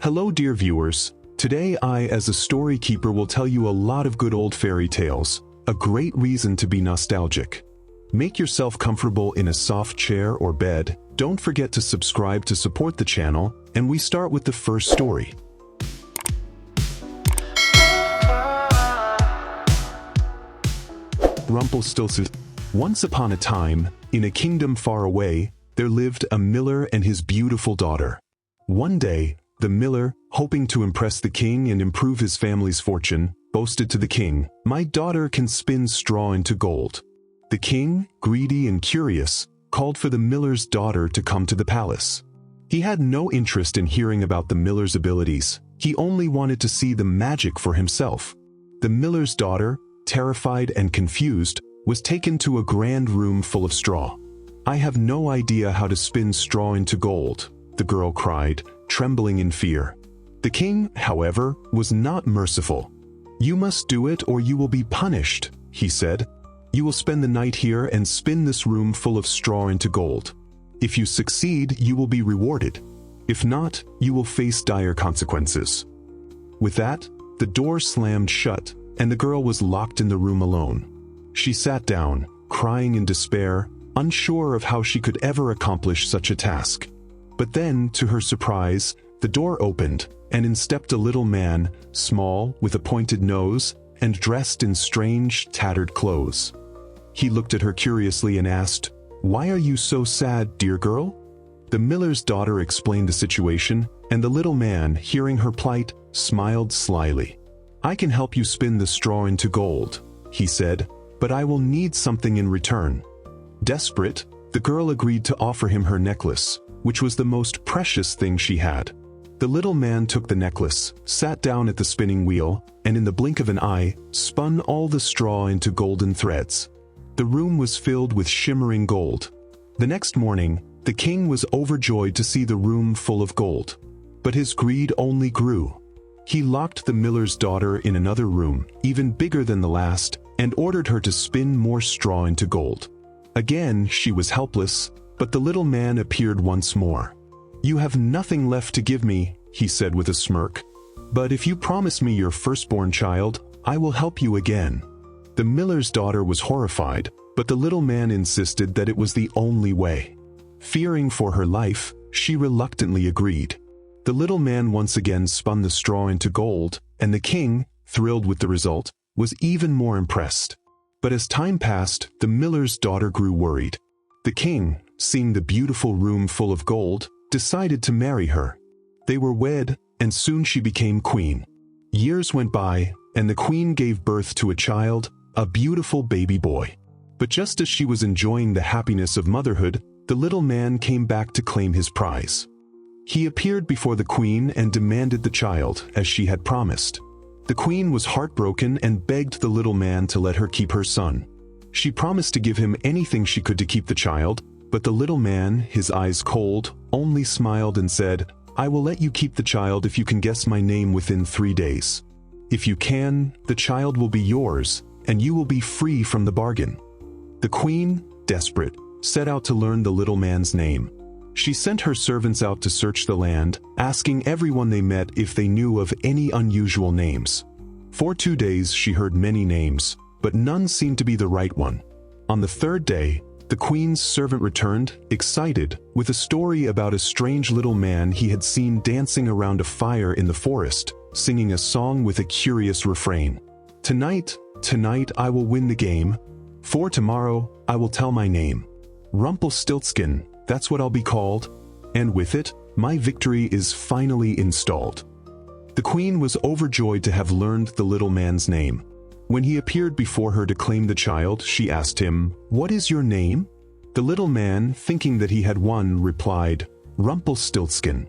Hello dear viewers, today I as a story keeper will tell you a lot of good old fairy tales, a great reason to be nostalgic. Make yourself comfortable in a soft chair or bed, don't forget to subscribe to support the channel, and we start with the first story. Rumpelstiltskin. Once upon a time, in a kingdom far away, there lived a miller and his beautiful daughter. One day, the miller, hoping to impress the king and improve his family's fortune, boasted to the king, "My daughter can spin straw into gold." The king, greedy and curious, called for the miller's daughter to come to the palace. He had no interest in hearing about the miller's abilities, he only wanted to see the magic for himself. The miller's daughter, terrified and confused, was taken to a grand room full of straw. "I have no idea how to spin straw into gold," the girl cried, trembling in fear. The king, however, was not merciful. "You must do it or you will be punished," he said. "You will spend the night here and spin this room full of straw into gold. If you succeed, you will be rewarded. If not, you will face dire consequences." With that, the door slammed shut, and the girl was locked in the room alone. She sat down, crying in despair, unsure of how she could ever accomplish such a task. But then, to her surprise, the door opened, and in stepped a little man, small, with a pointed nose, and dressed in strange, tattered clothes. He looked at her curiously and asked, "Why are you so sad, dear girl?" The miller's daughter explained the situation, and the little man, hearing her plight, smiled slyly. "I can help you spin the straw into gold," he said, "but I will need something in return." Desperate, the girl agreed to offer him her necklace, which was the most precious thing she had. The little man took the necklace, sat down at the spinning wheel, and in the blink of an eye, spun all the straw into golden threads. The room was filled with shimmering gold. The next morning, the king was overjoyed to see the room full of gold. But his greed only grew. He locked the miller's daughter in another room, even bigger than the last, and ordered her to spin more straw into gold. Again, she was helpless, but the little man appeared once more. "You have nothing left to give me," he said with a smirk. "But if you promise me your firstborn child, I will help you again." The miller's daughter was horrified, but the little man insisted that it was the only way. Fearing for her life, she reluctantly agreed. The little man once again spun the straw into gold, and the king, thrilled with the result, was even more impressed. But as time passed, the miller's daughter grew worried. The king, seeing the beautiful room full of gold, decided to marry her. They were wed, and soon she became queen. Years went by, and the queen gave birth to a child, a beautiful baby boy. But just as she was enjoying the happiness of motherhood, the little man came back to claim his prize. He appeared before the queen and demanded the child, as she had promised. The queen was heartbroken and begged the little man to let her keep her son. She promised to give him anything she could to keep the child, but the little man, his eyes cold, only smiled and said, "I will let you keep the child if you can guess my name within 3 days. If you can, the child will be yours, and you will be free from the bargain." The queen, desperate, set out to learn the little man's name. She sent her servants out to search the land, asking everyone they met if they knew of any unusual names. For 2 days she heard many names, but none seemed to be the right one. On the third day, the queen's servant returned, excited, with a story about a strange little man he had seen dancing around a fire in the forest, singing a song with a curious refrain. Tonight I will win the game. For tomorrow, I will tell my name. Rumpelstiltskin, that's what I'll be called. And with it, my victory is finally installed." The queen was overjoyed to have learned the little man's name. When he appeared before her to claim the child, she asked him, "What is your name?" The little man, thinking that he had won, replied, "Rumpelstiltskin."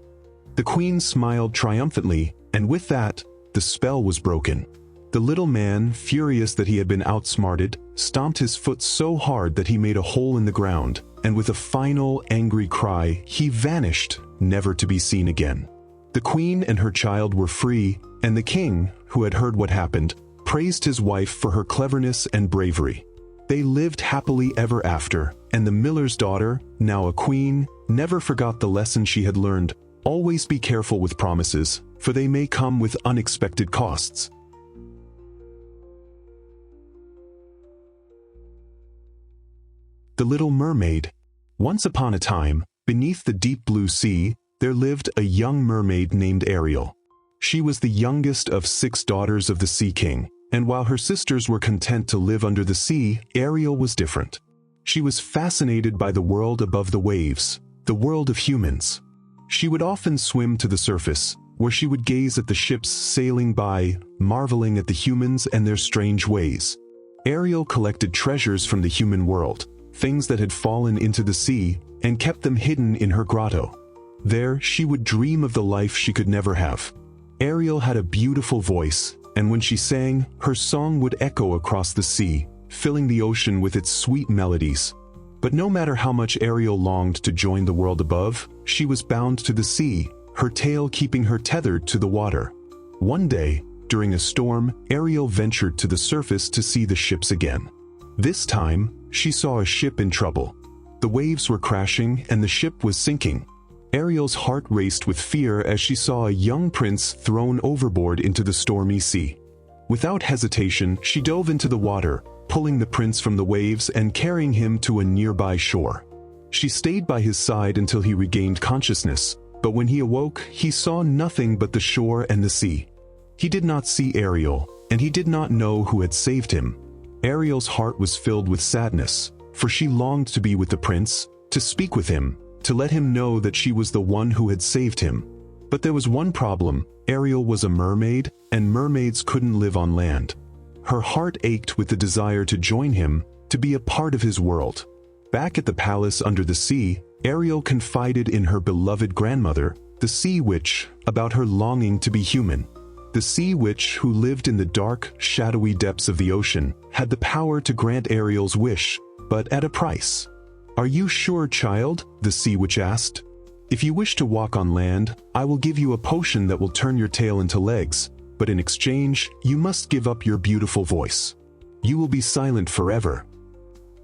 The queen smiled triumphantly, and with that, the spell was broken. The little man, furious that he had been outsmarted, stomped his foot so hard that he made a hole in the ground, and with a final, angry cry, he vanished, never to be seen again. The queen and her child were free, and the king, who had heard what happened, praised his wife for her cleverness and bravery. They lived happily ever after, and the miller's daughter, now a queen, never forgot the lesson she had learned. Always be careful with promises, for they may come with unexpected costs. The Little Mermaid. Once upon a time, beneath the deep blue sea, there lived a young mermaid named Ariel. She was the youngest of 6 daughters of the Sea King, and while her sisters were content to live under the sea, Ariel was different. She was fascinated by the world above the waves, the world of humans. She would often swim to the surface, where she would gaze at the ships sailing by, marveling at the humans and their strange ways. Ariel collected treasures from the human world, things that had fallen into the sea, and kept them hidden in her grotto. There, she would dream of the life she could never have. Ariel had a beautiful voice, and when she sang, her song would echo across the sea, filling the ocean with its sweet melodies. But no matter how much Ariel longed to join the world above, she was bound to the sea, her tail keeping her tethered to the water. One day, during a storm, Ariel ventured to the surface to see the ships again. This time, she saw a ship in trouble. The waves were crashing and the ship was sinking. Ariel's heart raced with fear as she saw a young prince thrown overboard into the stormy sea. Without hesitation, she dove into the water, pulling the prince from the waves and carrying him to a nearby shore. She stayed by his side until he regained consciousness, but when he awoke, he saw nothing but the shore and the sea. He did not see Ariel, and he did not know who had saved him. Ariel's heart was filled with sadness, for she longed to be with the prince, to speak with him, to let him know that she was the one who had saved him. But there was one problem: Ariel was a mermaid, and mermaids couldn't live on land. Her heart ached with the desire to join him, to be a part of his world. Back at the palace under the sea, Ariel confided in her beloved grandmother, the Sea Witch, about her longing to be human. The Sea Witch, who lived in the dark, shadowy depths of the ocean, had the power to grant Ariel's wish, but at a price. "Are you sure, child?" the Sea Witch asked. "If you wish to walk on land, I will give you a potion that will turn your tail into legs, but in exchange, you must give up your beautiful voice. You will be silent forever."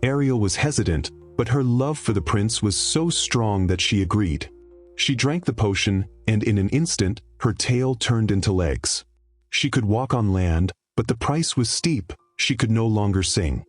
Ariel was hesitant, but her love for the prince was so strong that she agreed. She drank the potion, and in an instant, her tail turned into legs. She could walk on land, but the price was steep. She could no longer sing.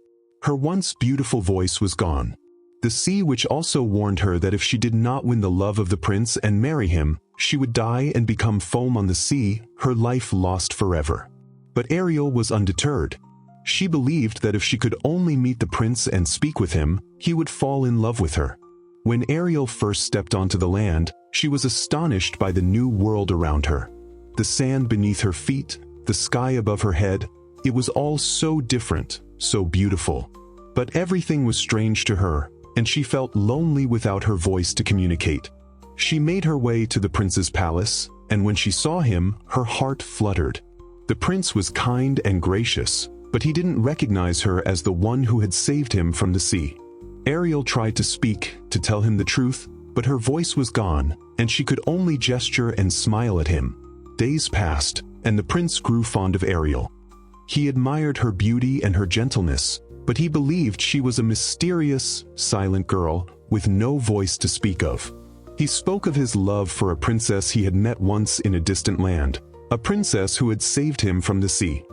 Her once beautiful voice was gone. The Sea Witch also warned her that if she did not win the love of the prince and marry him, she would die and become foam on the sea, her life lost forever. But Ariel was undeterred. She believed that if she could only meet the prince and speak with him, he would fall in love with her. When Ariel first stepped onto the land, she was astonished by the new world around her. The sand beneath her feet, the sky above her head, it was all so different, so beautiful. But everything was strange to her, and she felt lonely without her voice to communicate. She made her way to the prince's palace, and when she saw him, her heart fluttered. The prince was kind and gracious, but he didn't recognize her as the one who had saved him from the sea. Ariel tried to speak, to tell him the truth, but her voice was gone, and she could only gesture and smile at him. Days passed, and the prince grew fond of Ariel. He admired her beauty and her gentleness, but he believed she was a mysterious, silent girl with no voice to speak of. He spoke of his love for a princess he had met once in a distant land, a princess who had saved him from the sea.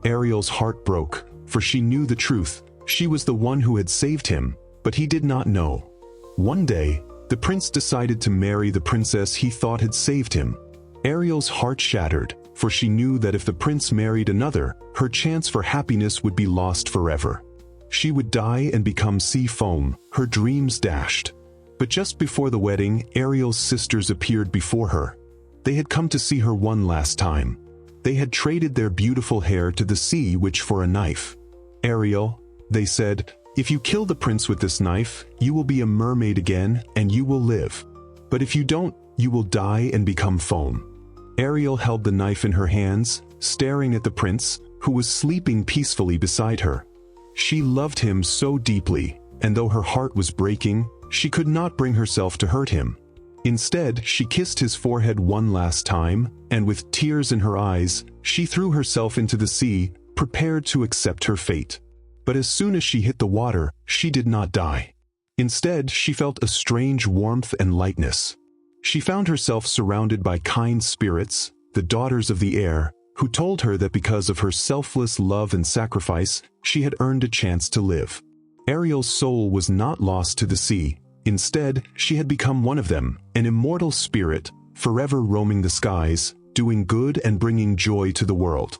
Ariel's heart broke, for she knew the truth. She was the one who had saved him, but he did not know. One day, the prince decided to marry the princess he thought had saved him. Ariel's heart shattered, for she knew that if the prince married another, her chance for happiness would be lost forever. She would die and become sea foam, her dreams dashed. But just before the wedding, Ariel's sisters appeared before her. They had come to see her one last time. They had traded their beautiful hair to the Sea Witch for a knife. "Ariel," they said, "if you kill the prince with this knife, you will be a mermaid again and you will live. But if you don't, you will die and become foam." Ariel held the knife in her hands, staring at the prince, who was sleeping peacefully beside her. She loved him so deeply, and though her heart was breaking, she could not bring herself to hurt him. Instead, she kissed his forehead one last time, and with tears in her eyes, she threw herself into the sea, prepared to accept her fate. But as soon as she hit the water, she did not die. Instead, she felt a strange warmth and lightness. She found herself surrounded by kind spirits, the daughters of the air, who told her that because of her selfless love and sacrifice, she had earned a chance to live. Ariel's soul was not lost to the sea. Instead, she had become one of them, an immortal spirit, forever roaming the skies, doing good and bringing joy to the world.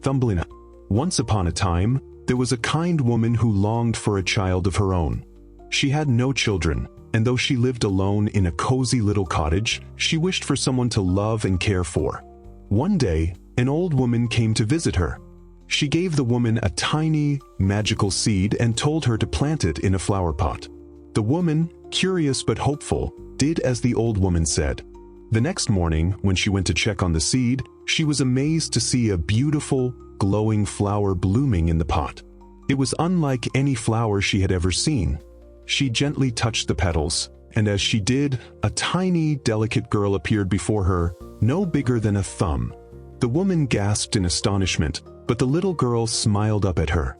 Thumbelina. Once upon a time, there was a kind woman who longed for a child of her own. She had no children, and though she lived alone in a cozy little cottage, she wished for someone to love and care for. One day, an old woman came to visit her. She gave the woman a tiny, magical seed and told her to plant it in a flower pot. The woman, curious but hopeful, did as the old woman said. The next morning, when she went to check on the seed, she was amazed to see a beautiful, glowing flower blooming in the pot. It was unlike any flower she had ever seen. She gently touched the petals, and as she did, a tiny, delicate girl appeared before her, no bigger than a thumb. The woman gasped in astonishment, but the little girl smiled up at her.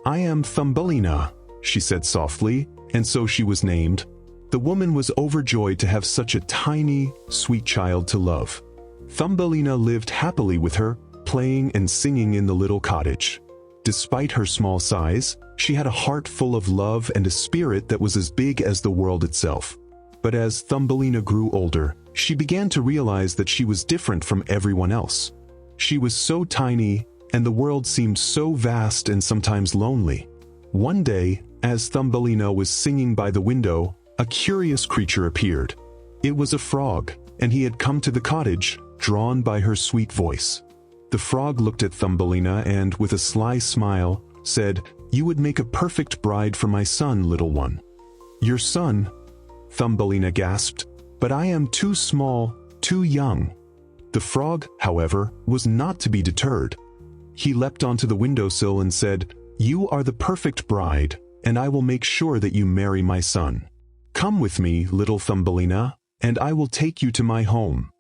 "I am Thumbelina," she said softly, and so she was named. The woman was overjoyed to have such a tiny, sweet child to love. Thumbelina lived happily with her, playing and singing in the little cottage. Despite her small size, she had a heart full of love and a spirit that was as big as the world itself. But as Thumbelina grew older, she began to realize that she was different from everyone else. She was so tiny, and the world seemed so vast and sometimes lonely. One day, as Thumbelina was singing by the window, a curious creature appeared. It was a frog, and he had come to the cottage, drawn by her sweet voice. The frog looked at Thumbelina and, with a sly smile, said, "You would make a perfect bride for my son, little one." "Your son?" Thumbelina gasped. "But I am too small, too young." The frog, however, was not to be deterred. He leapt onto the windowsill and said, "You are the perfect bride, and I will make sure that you marry my son. Come with me, little Thumbelina, and I will take you to my home."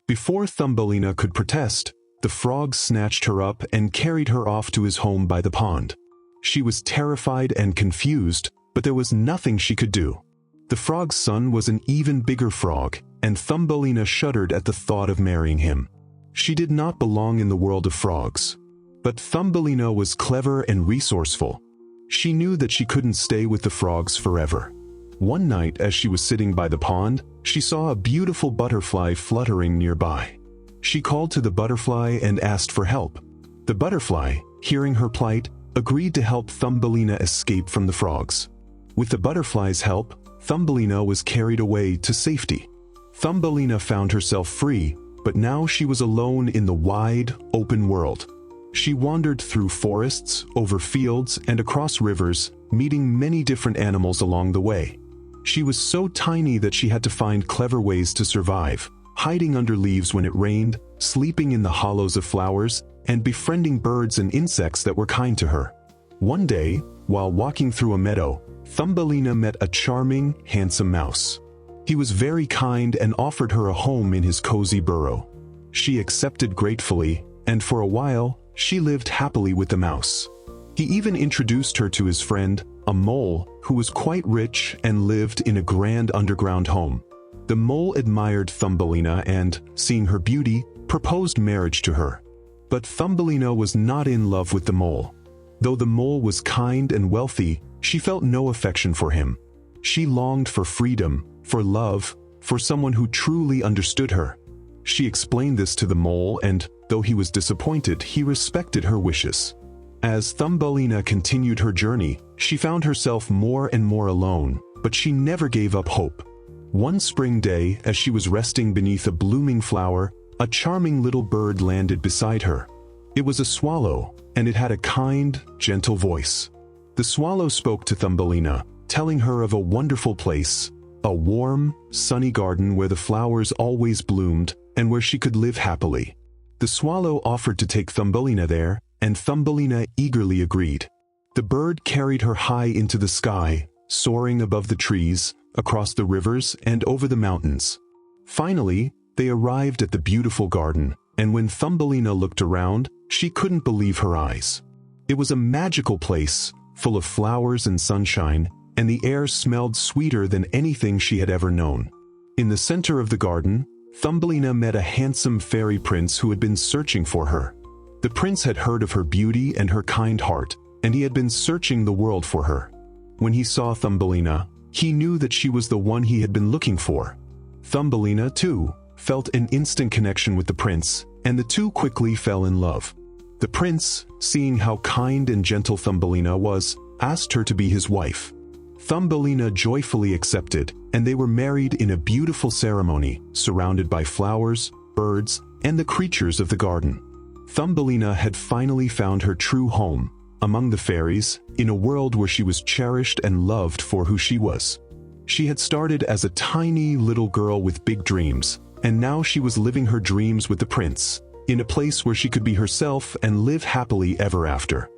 Before Thumbelina could protest, the frog snatched her up and carried her off to his home by the pond. She was terrified and confused, but there was nothing she could do. The frog's son was an even bigger frog, and Thumbelina shuddered at the thought of marrying him. She did not belong in the world of frogs. But Thumbelina was clever and resourceful. She knew that she couldn't stay with the frogs forever. One night, as she was sitting by the pond, she saw a beautiful butterfly fluttering nearby. She called to the butterfly and asked for help. The butterfly, hearing her plight, agreed to help Thumbelina escape from the frogs. With the butterfly's help, Thumbelina was carried away to safety. Thumbelina found herself free, but now she was alone in the wide, open world. She wandered through forests, over fields, and across rivers, meeting many different animals along the way. She was so tiny that she had to find clever ways to survive, hiding under leaves when it rained, sleeping in the hollows of flowers, and befriending birds and insects that were kind to her. One day, while walking through a meadow, Thumbelina met a charming, handsome mouse. He was very kind and offered her a home in his cozy burrow. She accepted gratefully, and for a while, she lived happily with the mouse. He even introduced her to his friend, a mole, who was quite rich and lived in a grand underground home. The mole admired Thumbelina and, seeing her beauty, proposed marriage to her. But Thumbelina was not in love with the mole. Though the mole was kind and wealthy, she felt no affection for him. She longed for freedom, for love, for someone who truly understood her. She explained this to the mole and, though he was disappointed, he respected her wishes. As Thumbelina continued her journey, she found herself more and more alone, but she never gave up hope. One spring day, as she was resting beneath a blooming flower, a charming little bird landed beside her. It was a swallow, and it had a kind, gentle voice. The swallow spoke to Thumbelina, telling her of a wonderful place, a warm, sunny garden where the flowers always bloomed and where she could live happily. The swallow offered to take Thumbelina there, and Thumbelina eagerly agreed. The bird carried her high into the sky, soaring above the trees, across the rivers, and over the mountains. Finally, they arrived at the beautiful garden, and when Thumbelina looked around, she couldn't believe her eyes. It was a magical place, full of flowers and sunshine, and the air smelled sweeter than anything she had ever known. In the center of the garden, Thumbelina met a handsome fairy prince who had been searching for her. The prince had heard of her beauty and her kind heart, and he had been searching the world for her. When he saw Thumbelina, he knew that she was the one he had been looking for. Thumbelina, too, felt an instant connection with the prince, and the two quickly fell in love. The prince, seeing how kind and gentle Thumbelina was, asked her to be his wife. Thumbelina joyfully accepted, and they were married in a beautiful ceremony, surrounded by flowers, birds, and the creatures of the garden. Thumbelina had finally found her true home, among the fairies, in a world where she was cherished and loved for who she was. She had started as a tiny little girl with big dreams, and now she was living her dreams with the prince, in a place where she could be herself and live happily ever after.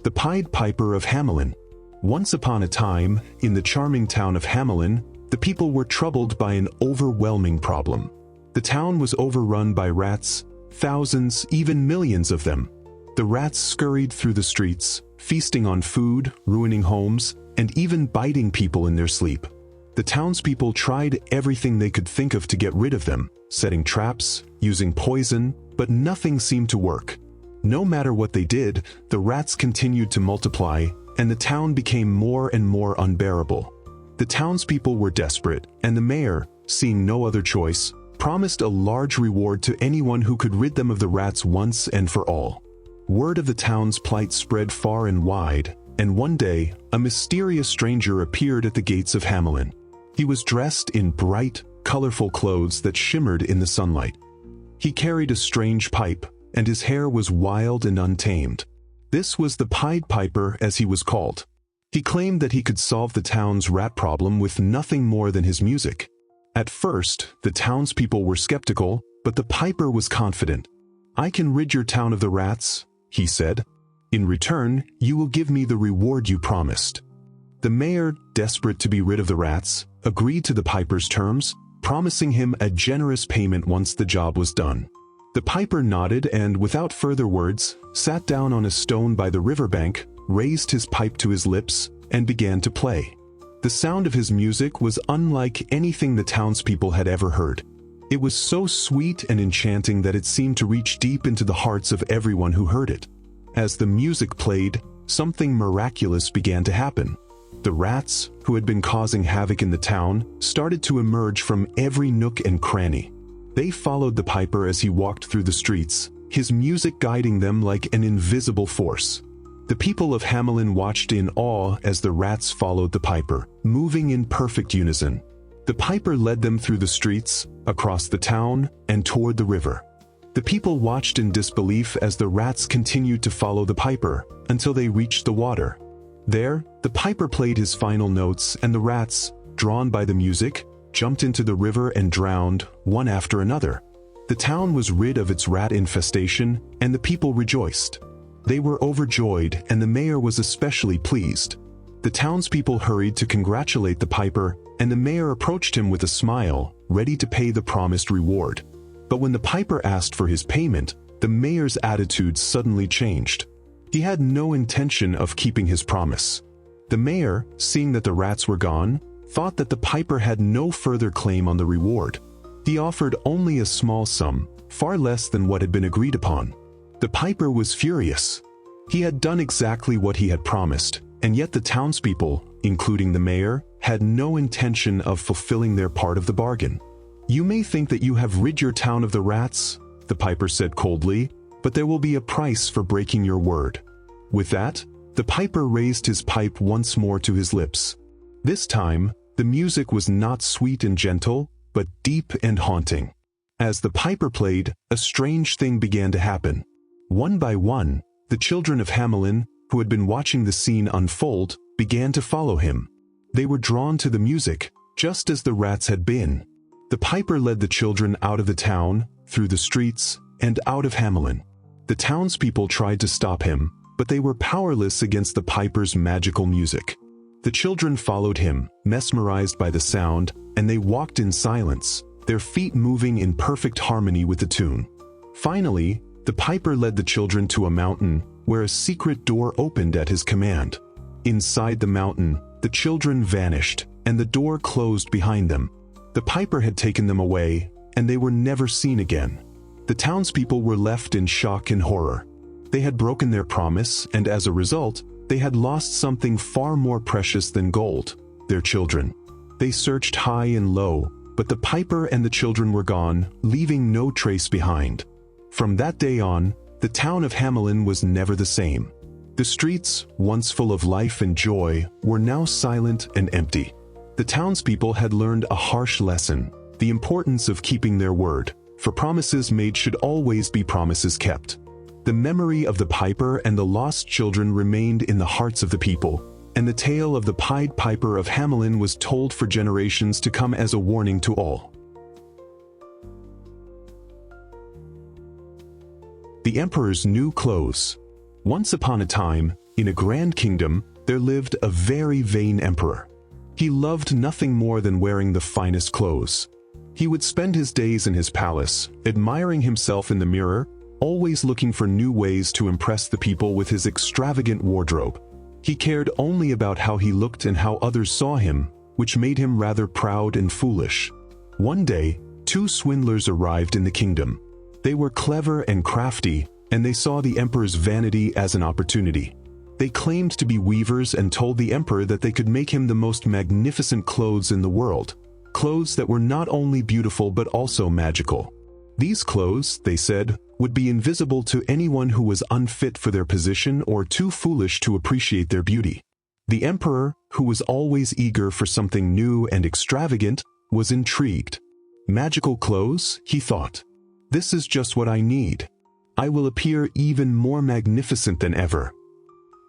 The Pied Piper of Hamelin. Once upon a time, in the charming town of Hamelin, the people were troubled by an overwhelming problem. The town was overrun by rats, thousands, even millions of them. The rats scurried through the streets, feasting on food, ruining homes, and even biting people in their sleep. The townspeople tried everything they could think of to get rid of them, setting traps, using poison, but nothing seemed to work. No matter what they did, the rats continued to multiply, and the town became more and more unbearable. The townspeople were desperate, and the mayor, seeing no other choice, promised a large reward to anyone who could rid them of the rats once and for all. Word of the town's plight spread far and wide, and one day, a mysterious stranger appeared at the gates of Hamelin. He was dressed in bright, colorful clothes that shimmered in the sunlight. He carried a strange pipe, and his hair was wild and untamed. This was the Pied Piper, as he was called. He claimed that he could solve the town's rat problem with nothing more than his music. At first, the townspeople were skeptical, but the piper was confident. "I can rid your town of the rats," he said. "In return, you will give me the reward you promised." The mayor, desperate to be rid of the rats, agreed to the piper's terms, promising him a generous payment once the job was done. The piper nodded and, without further words, sat down on a stone by the riverbank, raised his pipe to his lips, and began to play. The sound of his music was unlike anything the townspeople had ever heard. It was so sweet and enchanting that it seemed to reach deep into the hearts of everyone who heard it. As the music played, something miraculous began to happen. The rats, who had been causing havoc in the town, started to emerge from every nook and cranny. They followed the piper as he walked through the streets, his music guiding them like an invisible force. The people of Hamelin watched in awe as the rats followed the piper, moving in perfect unison. The piper led them through the streets, across the town, and toward the river. The people watched in disbelief as the rats continued to follow the piper, until they reached the water. There, the piper played his final notes, and the rats, drawn by the music, jumped into the river and drowned, one after another. The town was rid of its rat infestation, and the people rejoiced. They were overjoyed, and the mayor was especially pleased. The townspeople hurried to congratulate the piper, and the mayor approached him with a smile, ready to pay the promised reward. But when the piper asked for his payment, the mayor's attitude suddenly changed. He had no intention of keeping his promise. The mayor, seeing that the rats were gone, thought that the piper had no further claim on the reward. He offered only a small sum, far less than what had been agreed upon. The piper was furious. He had done exactly what he had promised, and yet the townspeople, including the mayor, had no intention of fulfilling their part of the bargain. "You may think that you have rid your town of the rats," the piper said coldly, "but there will be a price for breaking your word." With that, the piper raised his pipe once more to his lips. This time, the music was not sweet and gentle, but deep and haunting. As the piper played, a strange thing began to happen. One by one, the children of Hamelin, who had been watching the scene unfold, began to follow him. They were drawn to the music, just as the rats had been. The piper led the children out of the town, through the streets, and out of Hamelin. The townspeople tried to stop him, but they were powerless against the piper's magical music. The children followed him, mesmerized by the sound, and they walked in silence, their feet moving in perfect harmony with the tune. Finally, the piper led the children to a mountain, where a secret door opened at his command. Inside the mountain, the children vanished, and the door closed behind them. The piper had taken them away, and they were never seen again. The townspeople were left in shock and horror. They had broken their promise, and as a result, they had lost something far more precious than gold: their children. They searched high and low, but the piper and the children were gone, leaving no trace behind. From that day on, the town of Hamelin was never the same. The streets, once full of life and joy, were now silent and empty. The townspeople had learned a harsh lesson: the importance of keeping their word, for promises made should always be promises kept. The memory of the piper and the lost children remained in the hearts of the people, and the tale of the Pied Piper of Hamelin was told for generations to come as a warning to all. The Emperor's New Clothes. Once upon a time, in a grand kingdom, there lived a very vain emperor. He loved nothing more than wearing the finest clothes. He would spend his days in his palace, admiring himself in the mirror, always looking for new ways to impress the people with his extravagant wardrobe. He cared only about how he looked and how others saw him, which made him rather proud and foolish. One day, two swindlers arrived in the kingdom. They were clever and crafty, and they saw the emperor's vanity as an opportunity. They claimed to be weavers and told the emperor that they could make him the most magnificent clothes in the world, clothes that were not only beautiful but also magical. These clothes, they said, would be invisible to anyone who was unfit for their position or too foolish to appreciate their beauty. The emperor, who was always eager for something new and extravagant, was intrigued. Magical clothes, he thought. This is just what I need. I will appear even more magnificent than ever.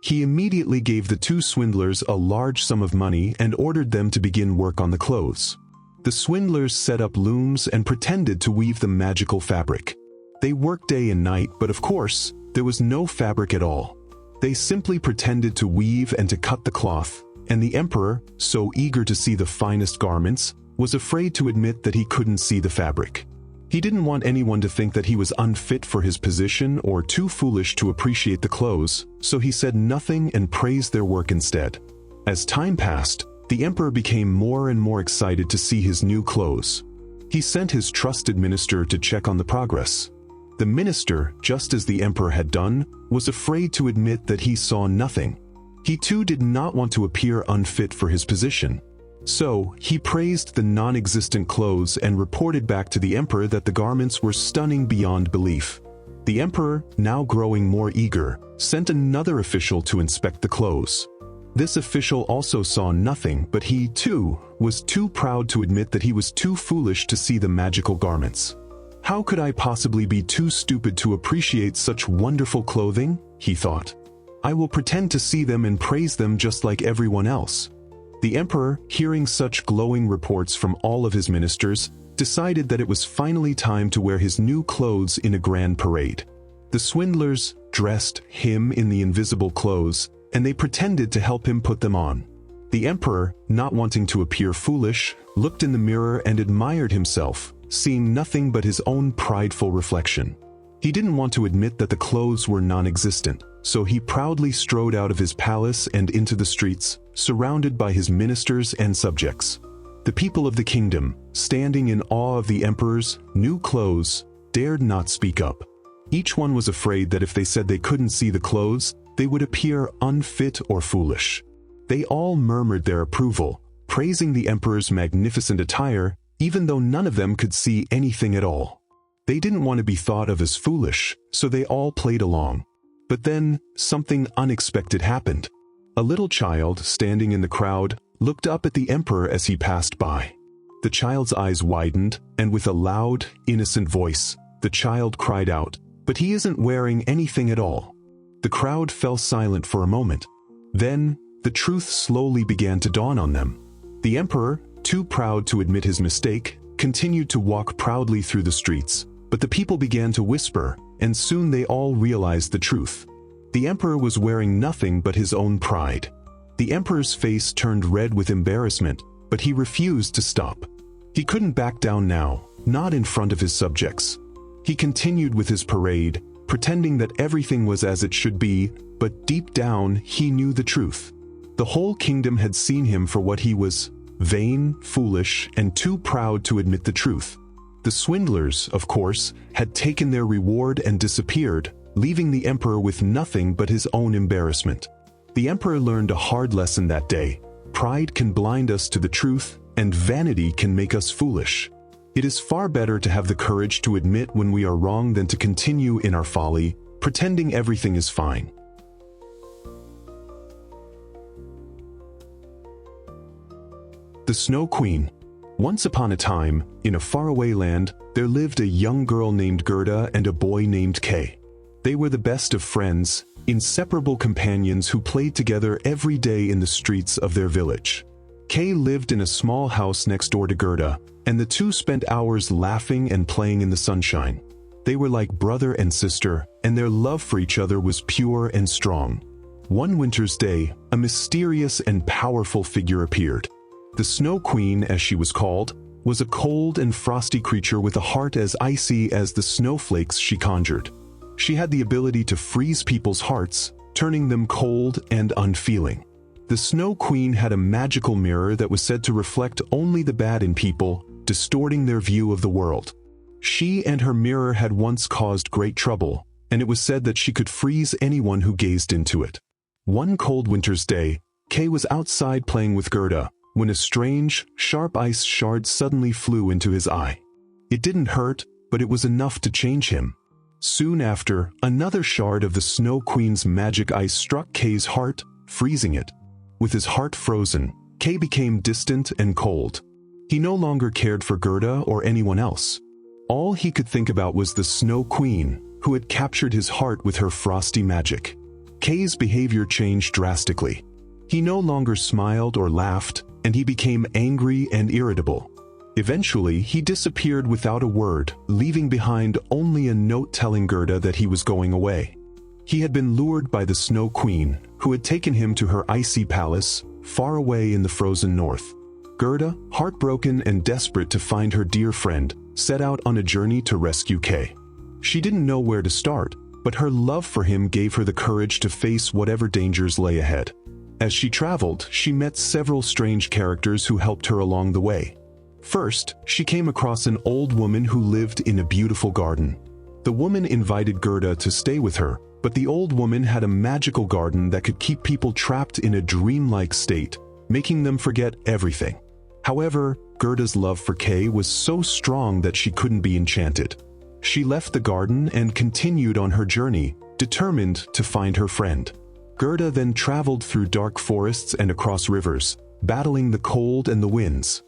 He immediately gave the two swindlers a large sum of money and ordered them to begin work on the clothes. The swindlers set up looms and pretended to weave the magical fabric. They worked day and night, but of course, there was no fabric at all. They simply pretended to weave and to cut the cloth, and the emperor, so eager to see the finest garments, was afraid to admit that he couldn't see the fabric. He didn't want anyone to think that he was unfit for his position or too foolish to appreciate the clothes, so he said nothing and praised their work instead. As time passed, the emperor became more and more excited to see his new clothes. He sent his trusted minister to check on the progress. The minister, just as the emperor had done, was afraid to admit that he saw nothing. He too did not want to appear unfit for his position. So, he praised the non-existent clothes and reported back to the emperor that the garments were stunning beyond belief. The emperor, now growing more eager, sent another official to inspect the clothes. This official also saw nothing, but he, too, was too proud to admit that he was too foolish to see the magical garments. How could I possibly be too stupid to appreciate such wonderful clothing? He thought. I will pretend to see them and praise them just like everyone else. The emperor, hearing such glowing reports from all of his ministers, decided that it was finally time to wear his new clothes in a grand parade. The swindlers dressed him in the invisible clothes, and they pretended to help him put them on. The emperor, not wanting to appear foolish, looked in the mirror and admired himself, seeing nothing but his own prideful reflection. He didn't want to admit that the clothes were non-existent, so he proudly strode out of his palace and into the streets, surrounded by his ministers and subjects. The people of the kingdom, standing in awe of the emperor's new clothes, dared not speak up. Each one was afraid that if they said they couldn't see the clothes, they would appear unfit or foolish. They all murmured their approval, praising the emperor's magnificent attire, even though none of them could see anything at all. They didn't want to be thought of as foolish, so they all played along. But then, something unexpected happened. A little child, standing in the crowd, looked up at the emperor as he passed by. The child's eyes widened, and with a loud, innocent voice, the child cried out, "But he isn't wearing anything at all." The crowd fell silent for a moment. Then, the truth slowly began to dawn on them. The emperor, too proud to admit his mistake, continued to walk proudly through the streets, but the people began to whisper, and soon they all realized the truth. The emperor was wearing nothing but his own pride. The emperor's face turned red with embarrassment, but he refused to stop. He couldn't back down now, not in front of his subjects. He continued with his parade, pretending that everything was as it should be, but deep down he knew the truth. The whole kingdom had seen him for what he was: vain, foolish, and too proud to admit the truth. The swindlers, of course, had taken their reward and disappeared, leaving the emperor with nothing but his own embarrassment. The emperor learned a hard lesson that day. Pride can blind us to the truth, and vanity can make us foolish. It is far better to have the courage to admit when we are wrong than to continue in our folly, pretending everything is fine. The Snow Queen. Once upon a time, in a faraway land, there lived a young girl named Gerda and a boy named Kay. They were the best of friends, inseparable companions who played together every day in the streets of their village. Kay lived in a small house next door to Gerda, and the two spent hours laughing and playing in the sunshine. They were like brother and sister, and their love for each other was pure and strong. One winter's day, a mysterious and powerful figure appeared. The Snow Queen, as she was called, was a cold and frosty creature with a heart as icy as the snowflakes she conjured. She had the ability to freeze people's hearts, turning them cold and unfeeling. The Snow Queen had a magical mirror that was said to reflect only the bad in people, distorting their view of the world. She and her mirror had once caused great trouble, and it was said that she could freeze anyone who gazed into it. One cold winter's day, Kay was outside playing with Gerda, when a strange, sharp ice shard suddenly flew into his eye. It didn't hurt, but it was enough to change him. Soon after, another shard of the Snow Queen's magic ice struck Kay's heart, freezing it. With his heart frozen, Kay became distant and cold. He no longer cared for Gerda or anyone else. All he could think about was the Snow Queen, who had captured his heart with her frosty magic. Kay's behavior changed drastically. He no longer smiled or laughed, and he became angry and irritable. Eventually, he disappeared without a word, leaving behind only a note telling Gerda that he was going away. He had been lured by the Snow Queen, who had taken him to her icy palace, far away in the frozen north. Gerda, heartbroken and desperate to find her dear friend, set out on a journey to rescue Kay. She didn't know where to start, but her love for him gave her the courage to face whatever dangers lay ahead. As she traveled, she met several strange characters who helped her along the way. First, she came across an old woman who lived in a beautiful garden. The woman invited Gerda to stay with her, but the old woman had a magical garden that could keep people trapped in a dreamlike state, making them forget everything. However, Gerda's love for Kay was so strong that she couldn't be enchanted. She left the garden and continued on her journey, determined to find her friend. Gerda then traveled through dark forests and across rivers, battling the cold and the winds.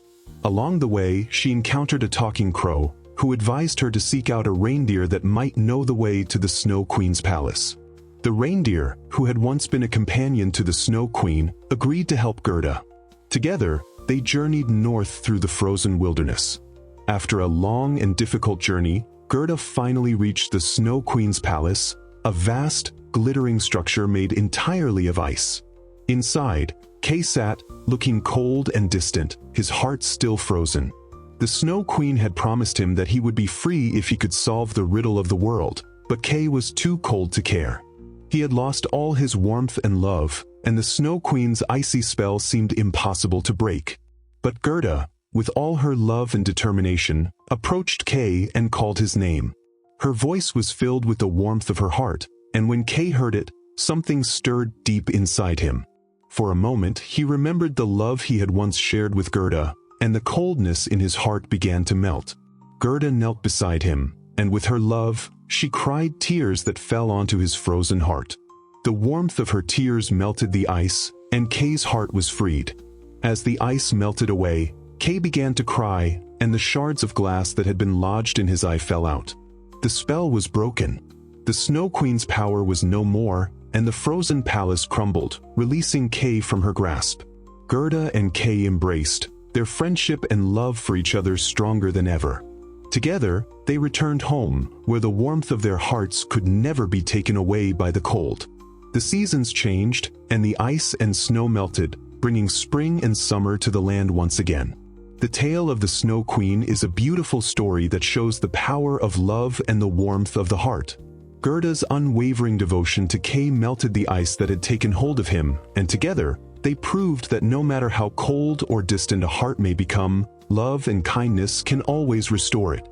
Along the way, she encountered a talking crow, who advised her to seek out a reindeer that might know the way to the Snow Queen's palace. The reindeer, who had once been a companion to the Snow Queen, agreed to help Gerda. Together, they journeyed north through the frozen wilderness. After a long and difficult journey, Gerda finally reached the Snow Queen's palace, a vast, glittering structure made entirely of ice. Inside, Kay sat, looking cold and distant, his heart still frozen. The Snow Queen had promised him that he would be free if he could solve the riddle of the world, but Kay was too cold to care. He had lost all his warmth and love, and the Snow Queen's icy spell seemed impossible to break. But Gerda, with all her love and determination, approached Kay and called his name. Her voice was filled with the warmth of her heart, and when Kay heard it, something stirred deep inside him. For a moment, he remembered the love he had once shared with Gerda, and the coldness in his heart began to melt. Gerda knelt beside him, and with her love, she cried tears that fell onto his frozen heart. The warmth of her tears melted the ice, and Kay's heart was freed. As the ice melted away, Kay began to cry, and the shards of glass that had been lodged in his eye fell out. The spell was broken. The Snow Queen's power was no more, and the frozen palace crumbled, releasing Kay from her grasp. Gerda and Kay embraced, their friendship and love for each other stronger than ever. Together, they returned home, where the warmth of their hearts could never be taken away by the cold. The seasons changed, and the ice and snow melted, bringing spring and summer to the land once again. The tale of the Snow Queen is a beautiful story that shows the power of love and the warmth of the heart. Gerda's unwavering devotion to Kay melted the ice that had taken hold of him, and together, they proved that no matter how cold or distant a heart may become, love and kindness can always restore it.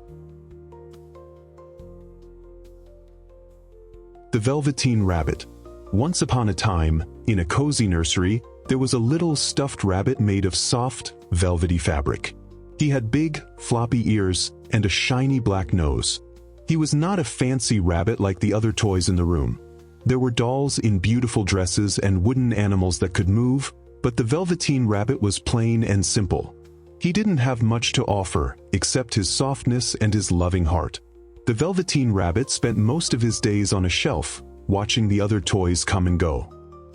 The Velveteen Rabbit. Once upon a time, in a cozy nursery, there was a little stuffed rabbit made of soft, velvety fabric. He had big, floppy ears and a shiny black nose. He was not a fancy rabbit like the other toys in the room. There were dolls in beautiful dresses and wooden animals that could move, but the Velveteen Rabbit was plain and simple. He didn't have much to offer, except his softness and his loving heart. The Velveteen Rabbit spent most of his days on a shelf, watching the other toys come and go.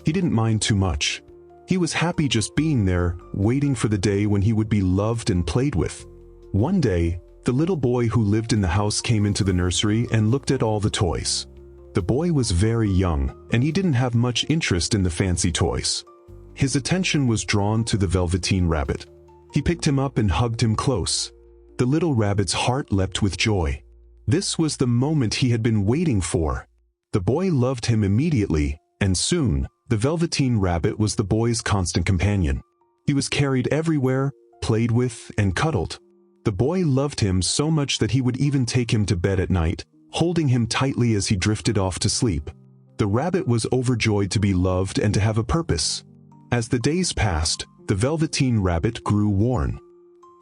He didn't mind too much. He was happy just being there, waiting for the day when he would be loved and played with. One day, the little boy who lived in the house came into the nursery and looked at all the toys. The boy was very young, and he didn't have much interest in the fancy toys. His attention was drawn to the Velveteen Rabbit. He picked him up and hugged him close. The little rabbit's heart leapt with joy. This was the moment he had been waiting for. The boy loved him immediately, and soon, the Velveteen Rabbit was the boy's constant companion. He was carried everywhere, played with, and cuddled. The boy loved him so much that he would even take him to bed at night, holding him tightly as he drifted off to sleep. The rabbit was overjoyed to be loved and to have a purpose. As the days passed, the Velveteen Rabbit grew worn.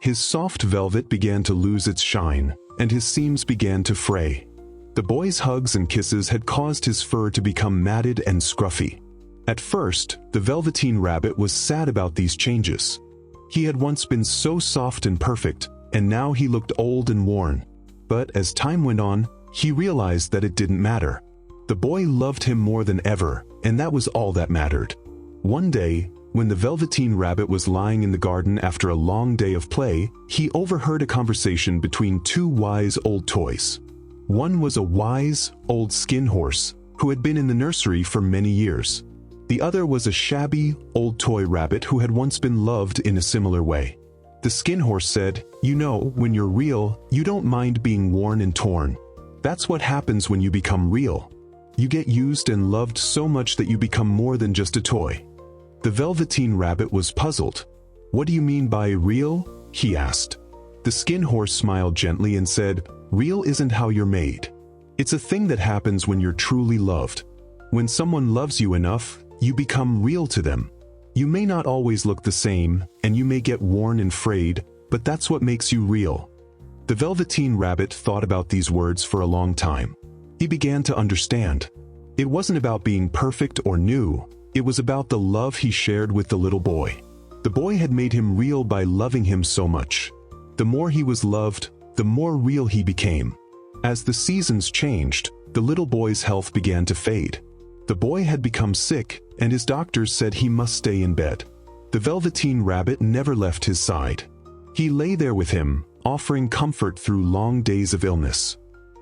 His soft velvet began to lose its shine, and his seams began to fray. The boy's hugs and kisses had caused his fur to become matted and scruffy. At first, the Velveteen Rabbit was sad about these changes. He had once been so soft and perfect, and now he looked old and worn. But as time went on, he realized that it didn't matter. The boy loved him more than ever, and that was all that mattered. One day, when the Velveteen Rabbit was lying in the garden after a long day of play, he overheard a conversation between two wise old toys. One was a wise, old skin horse, who had been in the nursery for many years. The other was a shabby, old toy rabbit who had once been loved in a similar way. The skin horse said, "You know, when you're real, you don't mind being worn and torn. That's what happens when you become real. You get used and loved so much that you become more than just a toy." The Velveteen Rabbit was puzzled. "What do you mean by real?" he asked. The skin horse smiled gently and said, "Real isn't how you're made. It's a thing that happens when you're truly loved. When someone loves you enough, you become real to them. You may not always look the same, and you may get worn and frayed, but that's what makes you real." The Velveteen Rabbit thought about these words for a long time. He began to understand. It wasn't about being perfect or new. It was about the love he shared with the little boy. The boy had made him real by loving him so much. The more he was loved, the more real he became. As the seasons changed, the little boy's health began to fade. The boy had become sick, and his doctors said he must stay in bed. The Velveteen Rabbit never left his side. He lay there with him, offering comfort through long days of illness.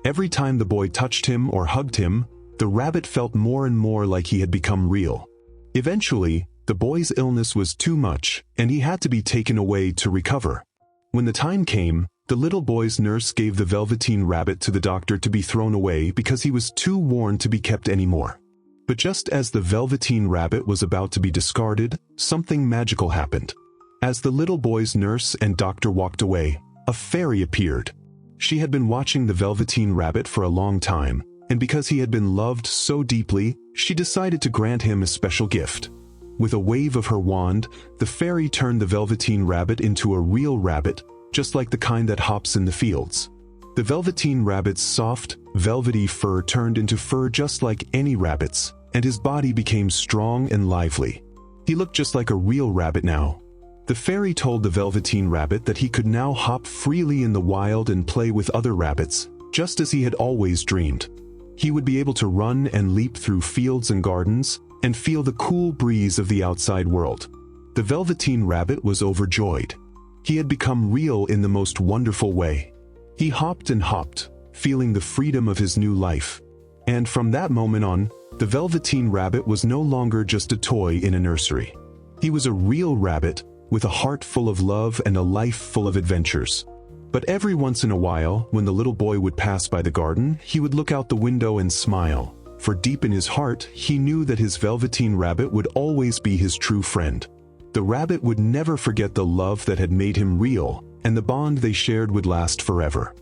Every time the boy touched him or hugged him, the rabbit felt more and more like he had become real. Eventually, the boy's illness was too much, and he had to be taken away to recover. When the time came, the little boy's nurse gave the Velveteen Rabbit to the doctor to be thrown away because he was too worn to be kept anymore. But just as the Velveteen Rabbit was about to be discarded, something magical happened. As the little boy's nurse and doctor walked away, a fairy appeared. She had been watching the Velveteen Rabbit for a long time, and because he had been loved so deeply, she decided to grant him a special gift. With a wave of her wand, the fairy turned the Velveteen Rabbit into a real rabbit, just like the kind that hops in the fields. The Velveteen Rabbit's soft, velvety fur turned into fur just like any rabbit's, and his body became strong and lively. He looked just like a real rabbit now. The fairy told the Velveteen Rabbit that he could now hop freely in the wild and play with other rabbits, just as he had always dreamed. He would be able to run and leap through fields and gardens, and feel the cool breeze of the outside world. The Velveteen Rabbit was overjoyed. He had become real in the most wonderful way. He hopped and hopped, feeling the freedom of his new life. And from that moment on, the Velveteen Rabbit was no longer just a toy in a nursery. He was a real rabbit, with a heart full of love and a life full of adventures. But every once in a while, when the little boy would pass by the garden, he would look out the window and smile, for deep in his heart, he knew that his Velveteen Rabbit would always be his true friend. The rabbit would never forget the love that had made him real, and the bond they shared would last forever.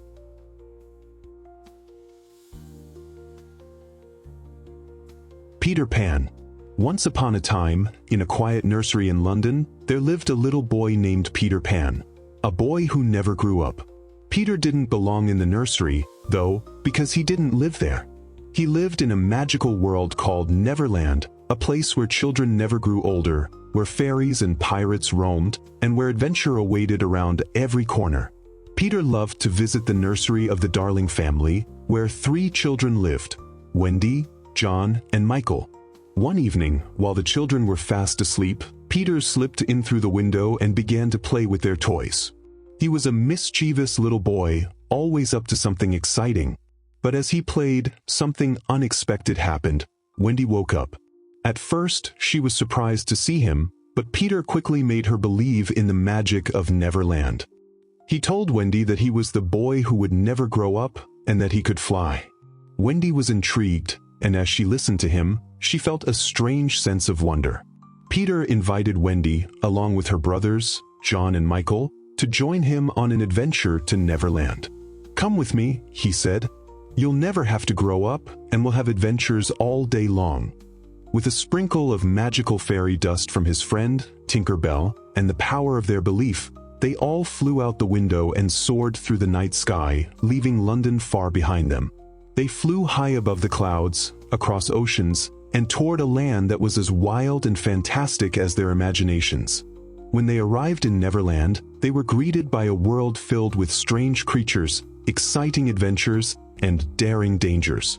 Peter Pan. Once upon a time, in a quiet nursery in London, there lived a little boy named Peter Pan, a boy who never grew up. Peter didn't belong in the nursery, though, because he didn't live there. He lived in a magical world called Neverland, a place where children never grew older, where fairies and pirates roamed, and where adventure awaited around every corner. Peter loved to visit the nursery of the Darling family, where 3 children lived: Wendy, John, and Michael. One evening, while the children were fast asleep, Peter slipped in through the window and began to play with their toys. He was a mischievous little boy, always up to something exciting. But as he played, something unexpected happened. Wendy woke up. At first, she was surprised to see him, but Peter quickly made her believe in the magic of Neverland. He told Wendy that he was the boy who would never grow up and that he could fly. Wendy was intrigued, and as she listened to him, she felt a strange sense of wonder. Peter invited Wendy, along with her brothers, John and Michael, to join him on an adventure to Neverland. "Come with me," he said. "You'll never have to grow up, and we'll have adventures all day long." With a sprinkle of magical fairy dust from his friend, Tinker Bell, and the power of their belief, they all flew out the window and soared through the night sky, leaving London far behind them. They flew high above the clouds, across oceans, and toward a land that was as wild and fantastic as their imaginations. When they arrived in Neverland, they were greeted by a world filled with strange creatures, exciting adventures, and daring dangers.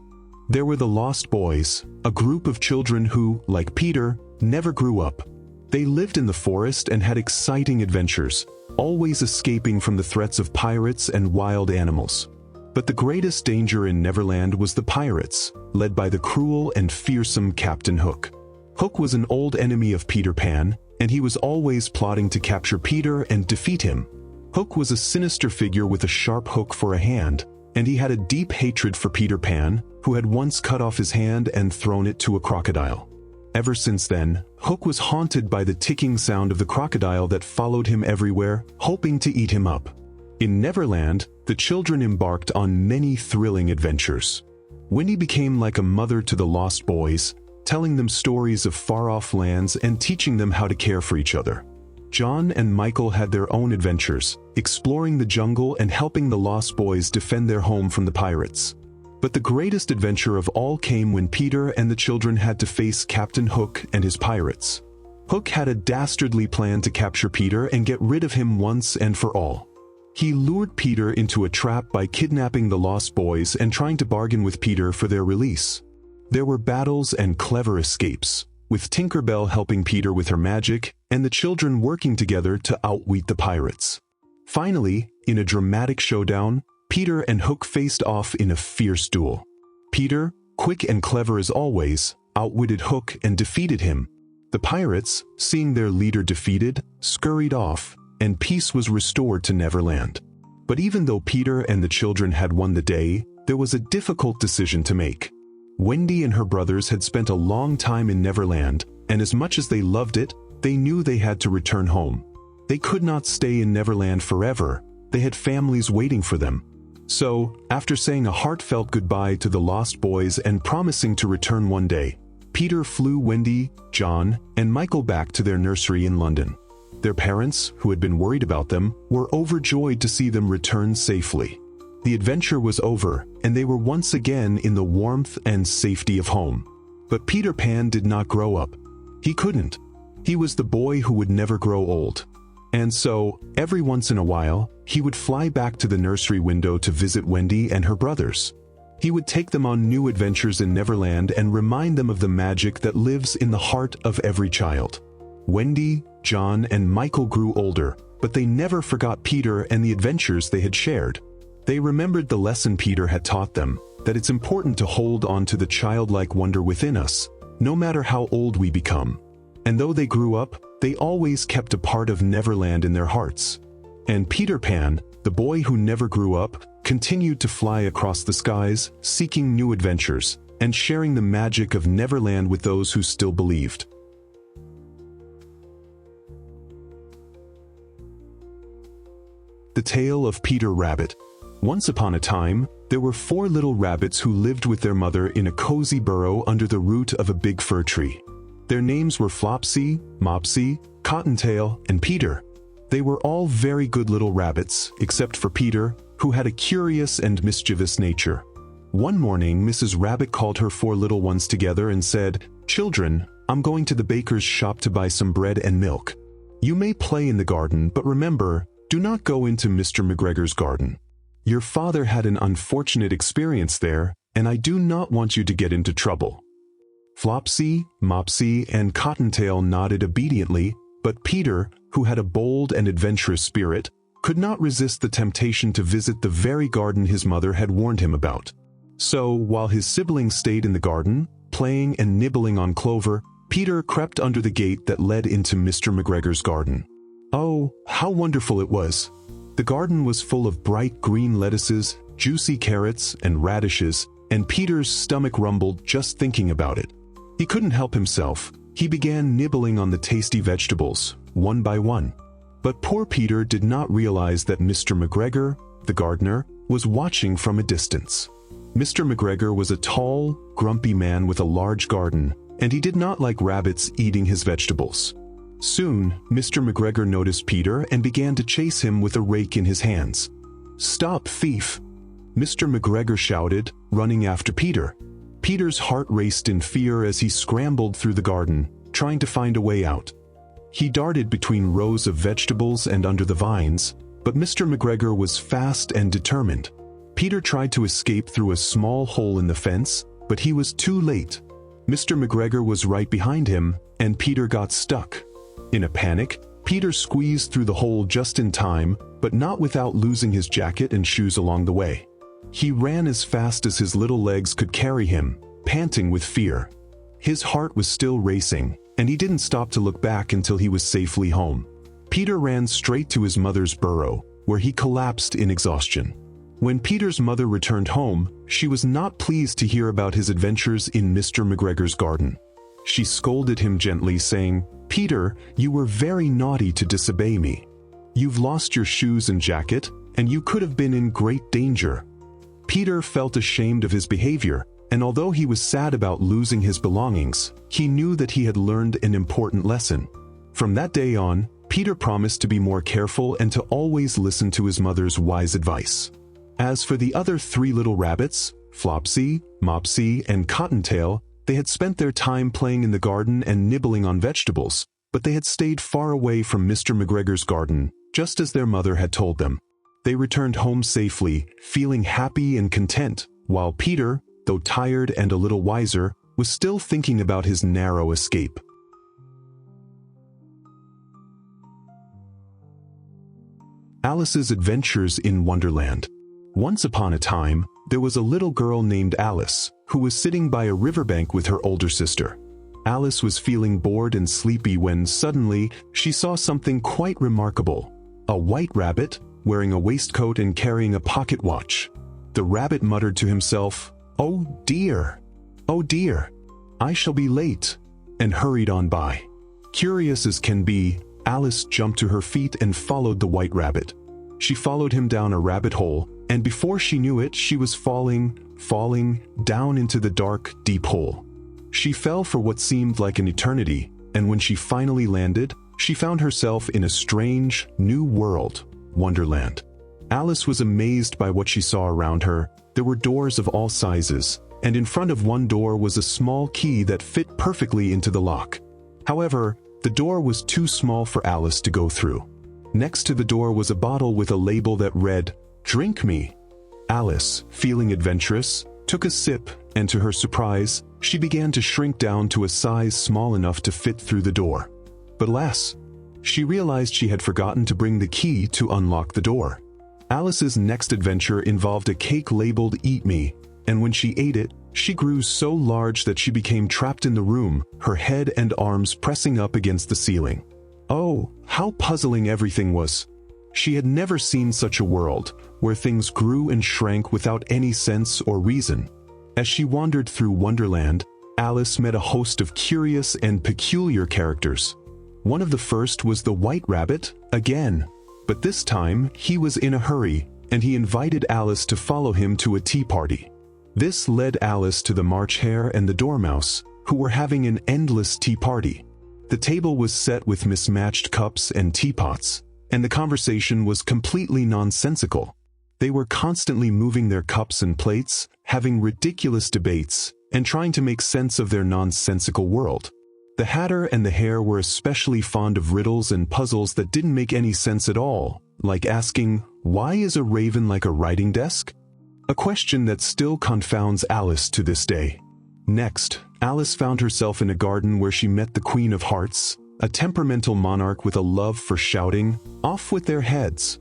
There were the Lost Boys, a group of children who, like Peter, never grew up. They lived in the forest and had exciting adventures, always escaping from the threats of pirates and wild animals. But the greatest danger in Neverland was the pirates, led by the cruel and fearsome Captain Hook. Hook was an old enemy of Peter Pan, and he was always plotting to capture Peter and defeat him. Hook was a sinister figure with a sharp hook for a hand, and he had a deep hatred for Peter Pan, who had once cut off his hand and thrown it to a crocodile. Ever since then, Hook was haunted by the ticking sound of the crocodile that followed him everywhere, hoping to eat him up. In Neverland, the children embarked on many thrilling adventures. Wendy became like a mother to the Lost Boys, telling them stories of far-off lands and teaching them how to care for each other. John and Michael had their own adventures, exploring the jungle and helping the Lost Boys defend their home from the pirates. But the greatest adventure of all came when Peter and the children had to face Captain Hook and his pirates. Hook had a dastardly plan to capture Peter and get rid of him once and for all. He lured Peter into a trap by kidnapping the Lost Boys and trying to bargain with Peter for their release. There were battles and clever escapes, with Tinker Bell helping Peter with her magic and the children working together to outwit the pirates. Finally, in a dramatic showdown, Peter and Hook faced off in a fierce duel. Peter, quick and clever as always, outwitted Hook and defeated him. The pirates, seeing their leader defeated, scurried off, and peace was restored to Neverland. But even though Peter and the children had won the day, there was a difficult decision to make. Wendy and her brothers had spent a long time in Neverland, and as much as they loved it, they knew they had to return home. They could not stay in Neverland forever. They had families waiting for them. So, after saying a heartfelt goodbye to the Lost Boys and promising to return one day, Peter flew Wendy, John, and Michael back to their nursery in London. Their parents, who had been worried about them, were overjoyed to see them return safely. The adventure was over, and they were once again in the warmth and safety of home. But Peter Pan did not grow up. He couldn't. He was the boy who would never grow old. And so, every once in a while, he would fly back to the nursery window to visit Wendy and her brothers. He would take them on new adventures in Neverland and remind them of the magic that lives in the heart of every child. Wendy, John, and Michael grew older, but they never forgot Peter and the adventures they had shared. They remembered the lesson Peter had taught them, that it's important to hold on to the childlike wonder within us, no matter how old we become. And though they grew up, they always kept a part of Neverland in their hearts. And Peter Pan, The boy who never grew up continued to fly across the skies, seeking new adventures, and sharing the magic of Neverland with those who still believed. The Tale of Peter Rabbit. Once upon a time, there were 4 little rabbits who lived with their mother in a cozy burrow under the root of a big fir tree. Their names were Flopsy, Mopsy, Cottontail, and Peter. They were all very good little rabbits, except for Peter, who had a curious and mischievous nature. One morning, Mrs. Rabbit called her 4 little ones together and said, "Children, I'm going to the baker's shop to buy some bread and milk. You may play in the garden, but remember, do not go into Mr. McGregor's garden. Your father had an unfortunate experience there, and I do not want you to get into trouble." Flopsy, Mopsy, and Cottontail nodded obediently, but Peter, who had a bold and adventurous spirit, could not resist the temptation to visit the very garden his mother had warned him about. So, while his siblings stayed in the garden, playing and nibbling on clover, Peter crept under the gate that led into Mr. McGregor's garden. Oh, how wonderful it was! The garden was full of bright green lettuces, juicy carrots, and radishes, and Peter's stomach rumbled just thinking about it. He couldn't help himself. He began nibbling on the tasty vegetables, one by one. But poor Peter did not realize that Mr. McGregor, the gardener, was watching from a distance. Mr. McGregor was a tall, grumpy man with a large garden, and he did not like rabbits eating his vegetables. Soon, Mr. McGregor noticed Peter and began to chase him with a rake in his hands. "Stop, thief!" Mr. McGregor shouted, running after Peter. Peter's heart raced in fear as he scrambled through the garden, trying to find a way out. He darted between rows of vegetables and under the vines, but Mr. McGregor was fast and determined. Peter tried to escape through a small hole in the fence, but he was too late. Mr. McGregor was right behind him, and Peter got stuck. In a panic, Peter squeezed through the hole just in time, but not without losing his jacket and shoes along the way. He ran as fast as his little legs could carry him, panting with fear. His heart was still racing, and he didn't stop to look back until he was safely home. Peter ran straight to his mother's burrow, where he collapsed in exhaustion. When Peter's mother returned home, she was not pleased to hear about his adventures in Mr. McGregor's garden. She scolded him gently, saying, "Peter, you were very naughty to disobey me. You've lost your shoes and jacket, and you could have been in great danger." Peter felt ashamed of his behavior, and although he was sad about losing his belongings, he knew that he had learned an important lesson. From that day on, Peter promised to be more careful and to always listen to his mother's wise advice. As for the other 3 little rabbits, Flopsy, Mopsy, and Cottontail, they had spent their time playing in the garden and nibbling on vegetables, but they had stayed far away from Mr. McGregor's garden, just as their mother had told them. They returned home safely, feeling happy and content, while Peter, though tired and a little wiser, was still thinking about his narrow escape. Alice's Adventures in Wonderland. Once upon a time, there was a little girl named Alice, who was sitting by a riverbank with her older sister. Alice was feeling bored and sleepy when suddenly she saw something quite remarkable. A white rabbit, wearing a waistcoat and carrying a pocket watch. The rabbit muttered to himself, "Oh dear! Oh dear! I shall be late," and hurried on by. Curious as can be, Alice jumped to her feet and followed the white rabbit. She followed him down a rabbit hole, and before she knew it, she was falling down into the dark, deep hole. She fell for what seemed like an eternity, and when she finally landed, she found herself in a strange, new world, Wonderland. Alice was amazed by what she saw around her. There were doors of all sizes, and in front of one door was a small key that fit perfectly into the lock. However, the door was too small for Alice to go through. Next to the door was a bottle with a label that read, "Drink me." Alice, feeling adventurous, took a sip, and to her surprise, she began to shrink down to a size small enough to fit through the door. But alas, she realized she had forgotten to bring the key to unlock the door. Alice's next adventure involved a cake labeled "Eat Me," and when she ate it, she grew so large that she became trapped in the room, her head and arms pressing up against the ceiling. Oh, how puzzling everything was! She had never seen such a world, where things grew and shrank without any sense or reason. As she wandered through Wonderland, Alice met a host of curious and peculiar characters. One of the first was the White Rabbit, again. But this time, he was in a hurry, and he invited Alice to follow him to a tea party. This led Alice to the March Hare and the Dormouse, who were having an endless tea party. The table was set with mismatched cups and teapots, and the conversation was completely nonsensical. They were constantly moving their cups and plates, having ridiculous debates, and trying to make sense of their nonsensical world. The Hatter and the Hare were especially fond of riddles and puzzles that didn't make any sense at all, like asking, "Why is a raven like a writing desk?" A question that still confounds Alice to this day. Next, Alice found herself in a garden where she met the Queen of Hearts, a temperamental monarch with a love for shouting, "Off with their heads!"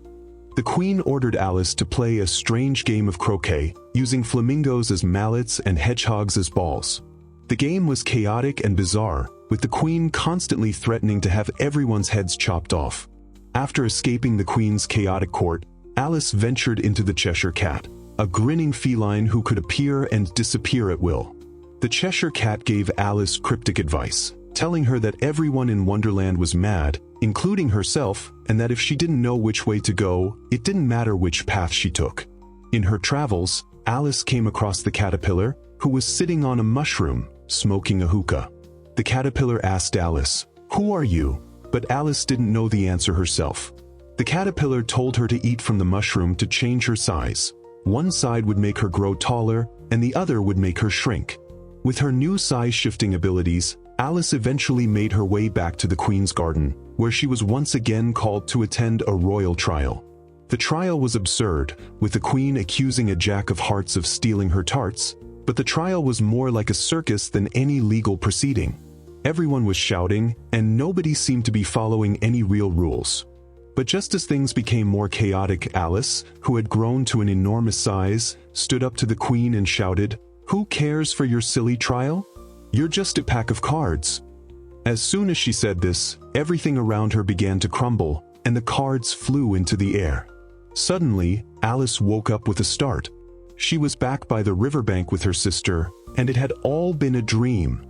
The Queen ordered Alice to play a strange game of croquet, using flamingos as mallets and hedgehogs as balls. The game was chaotic and bizarre, with the Queen constantly threatening to have everyone's heads chopped off. After escaping the Queen's chaotic court, Alice ventured into the Cheshire Cat, a grinning feline who could appear and disappear at will. The Cheshire Cat gave Alice cryptic advice, telling her that everyone in Wonderland was mad, including herself, and that if she didn't know which way to go, it didn't matter which path she took. In her travels, Alice came across the caterpillar, who was sitting on a mushroom, smoking a hookah. The caterpillar asked Alice, "Who are you?" But Alice didn't know the answer herself. The caterpillar told her to eat from the mushroom to change her size. One side would make her grow taller, and the other would make her shrink. With her new size-shifting abilities, Alice eventually made her way back to the Queen's garden, where she was once again called to attend a royal trial. The trial was absurd, with the Queen accusing a Jack of Hearts of stealing her tarts, but the trial was more like a circus than any legal proceeding. Everyone was shouting, and nobody seemed to be following any real rules. But just as things became more chaotic, Alice, who had grown to an enormous size, stood up to the Queen and shouted, "Who cares for your silly trial? You're just a pack of cards." As soon as she said this, everything around her began to crumble, and the cards flew into the air. Suddenly, Alice woke up with a start. She was back by the riverbank with her sister, and it had all been a dream.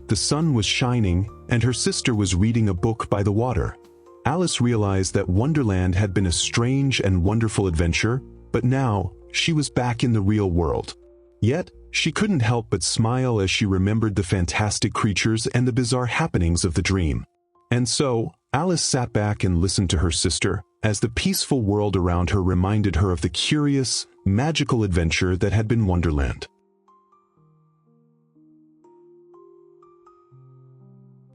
The sun was shining, and her sister was reading a book by the water. Alice realized that Wonderland had been a strange and wonderful adventure, but now, she was back in the real world. Yet, she couldn't help but smile as she remembered the fantastic creatures and the bizarre happenings of the dream. And so, Alice sat back and listened to her sister, as the peaceful world around her reminded her of the curious, magical adventure that had been Wonderland.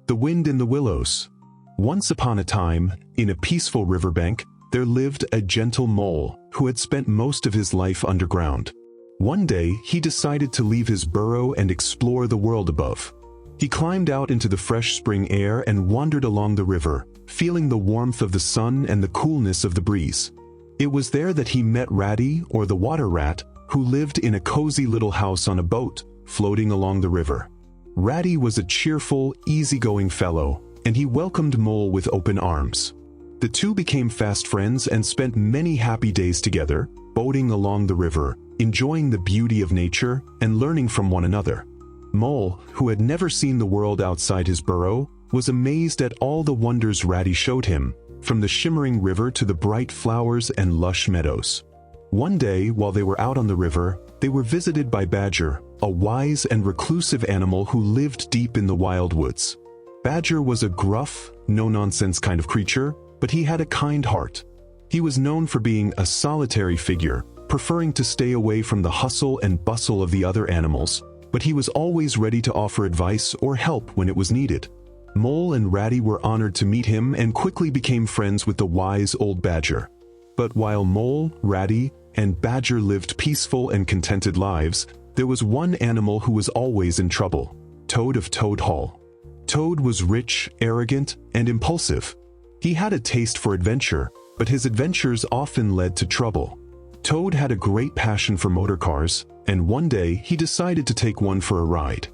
The Wind in the Willows. Once upon a time, in a peaceful riverbank, there lived a gentle mole who had spent most of his life underground. One day, he decided to leave his burrow and explore the world above. He climbed out into the fresh spring air and wandered along the river, feeling the warmth of the sun and the coolness of the breeze. It was there that he met Ratty, or the water rat, who lived in a cozy little house on a boat, floating along the river. Ratty was a cheerful, easygoing fellow, and he welcomed Mole with open arms. The two became fast friends and spent many happy days together, boating along the river, enjoying the beauty of nature and learning from one another. Mole, who had never seen the world outside his burrow, was amazed at all the wonders Ratty showed him, from the shimmering river to the bright flowers and lush meadows. One day, while they were out on the river, they were visited by Badger, a wise and reclusive animal who lived deep in the wild woods. Badger was a gruff, no-nonsense kind of creature, but he had a kind heart. He was known for being a solitary figure, preferring to stay away from the hustle and bustle of the other animals, but he was always ready to offer advice or help when it was needed. Mole and Ratty were honored to meet him and quickly became friends with the wise old Badger. But while Mole, Ratty, and Badger lived peaceful and contented lives, there was one animal who was always in trouble: Toad of Toad Hall. Toad was rich, arrogant, and impulsive. He had a taste for adventure, but his adventures often led to trouble. Toad had a great passion for motor cars, and one day he decided to take one for a ride.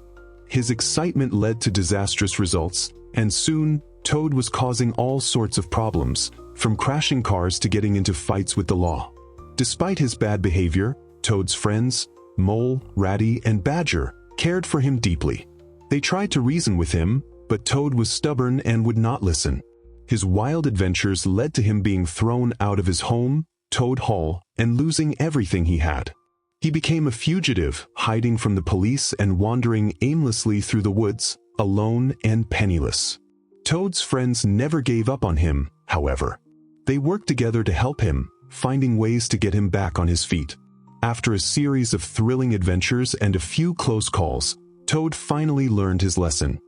His excitement led to disastrous results, and soon, Toad was causing all sorts of problems, from crashing cars to getting into fights with the law. Despite his bad behavior, Toad's friends, Mole, Ratty, and Badger, cared for him deeply. They tried to reason with him, but Toad was stubborn and would not listen. His wild adventures led to him being thrown out of his home, Toad Hall, and losing everything he had. He became a fugitive, hiding from the police and wandering aimlessly through the woods, alone and penniless. Toad's friends never gave up on him, however. They worked together to help him, finding ways to get him back on his feet. After a series of thrilling adventures and a few close calls, Toad finally learned his lesson.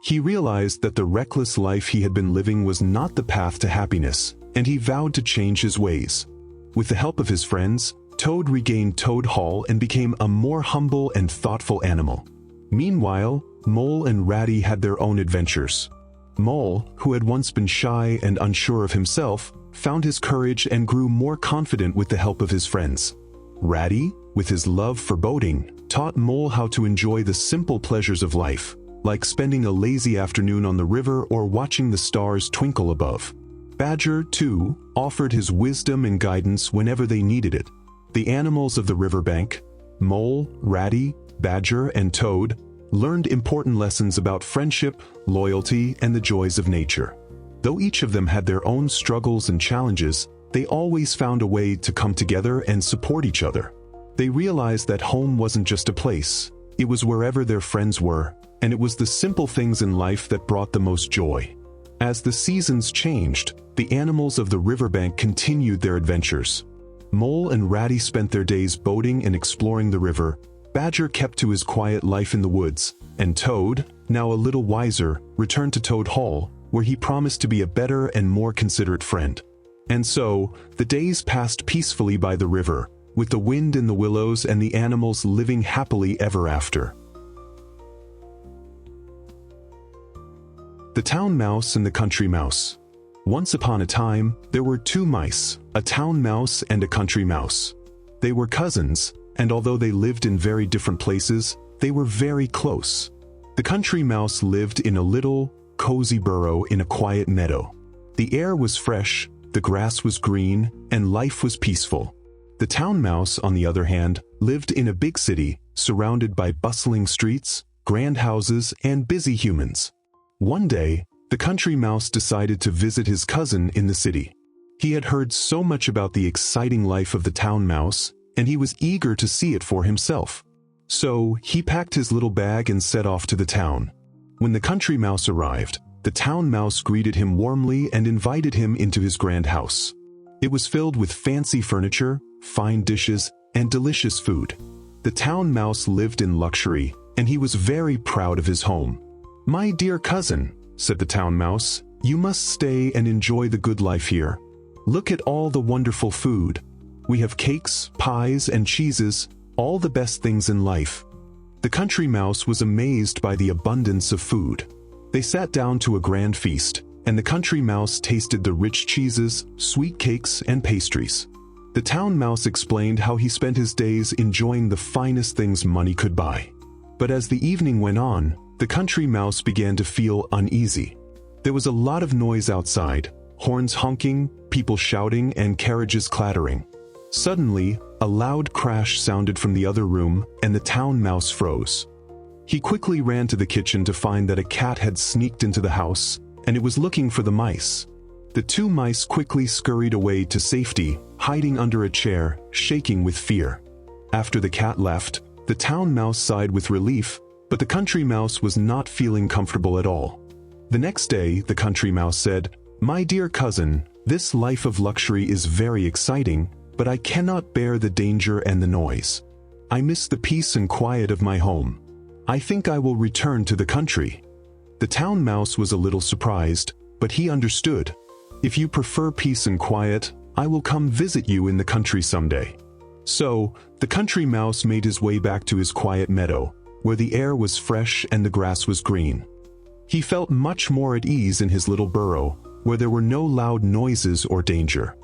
He realized that the reckless life he had been living was not the path to happiness, and he vowed to change his ways. With the help of his friends, Toad regained Toad Hall and became a more humble and thoughtful animal. Meanwhile, Mole and Ratty had their own adventures. Mole, who had once been shy and unsure of himself, found his courage and grew more confident with the help of his friends. Ratty, with his love for boating, taught Mole how to enjoy the simple pleasures of life, like spending a lazy afternoon on the river or watching the stars twinkle above. Badger, too, offered his wisdom and guidance whenever they needed it. The animals of the riverbank, Mole, Ratty, Badger, and Toad, learned important lessons about friendship, loyalty, and the joys of nature. Though each of them had their own struggles and challenges, they always found a way to come together and support each other. They realized that home wasn't just a place, it was wherever their friends were, and it was the simple things in life that brought the most joy. As the seasons changed, the animals of the riverbank continued their adventures. Mole and Ratty spent their days boating and exploring the river. Badger kept to his quiet life in the woods, and Toad, now a little wiser, returned to Toad Hall, where he promised to be a better and more considerate friend. And so, the days passed peacefully by the river, with the wind in the willows and the animals living happily ever after. The Town Mouse and the Country Mouse. Once upon a time, there were two mice, a town mouse and a country mouse. They were cousins, and although they lived in very different places, they were very close. The country mouse lived in a little, cozy burrow in a quiet meadow. The air was fresh, the grass was green, and life was peaceful. The town mouse, on the other hand, lived in a big city, surrounded by bustling streets, grand houses, and busy humans. One day, the country mouse decided to visit his cousin in the city. He had heard so much about the exciting life of the town mouse, and he was eager to see it for himself. So, he packed his little bag and set off to the town. When the country mouse arrived, the town mouse greeted him warmly and invited him into his grand house. It was filled with fancy furniture, fine dishes, and delicious food. The town mouse lived in luxury, and he was very proud of his home. "My dear cousin," said the town mouse, "you must stay and enjoy the good life here. Look at all the wonderful food. We have cakes, pies, and cheeses, all the best things in life." The country mouse was amazed by the abundance of food. They sat down to a grand feast, and the country mouse tasted the rich cheeses, sweet cakes, and pastries. The town mouse explained how he spent his days enjoying the finest things money could buy. But as the evening went on, the country mouse began to feel uneasy. There was a lot of noise outside, horns honking, people shouting, and carriages clattering. Suddenly, a loud crash sounded from the other room, and the town mouse froze. He quickly ran to the kitchen to find that a cat had sneaked into the house, and it was looking for the mice. The two mice quickly scurried away to safety, hiding under a chair, shaking with fear. After the cat left, the town mouse sighed with relief, but the country mouse was not feeling comfortable at all. The next day, the country mouse said, "My dear cousin, this life of luxury is very exciting, but I cannot bear the danger and the noise. I miss the peace and quiet of my home. I think I will return to the country." The town mouse was a little surprised, but he understood. "If you prefer peace and quiet, I will come visit you in the country someday." So, the country mouse made his way back to his quiet meadow, where the air was fresh and the grass was green. He felt much more at ease in his little burrow, where there were no loud noises or danger.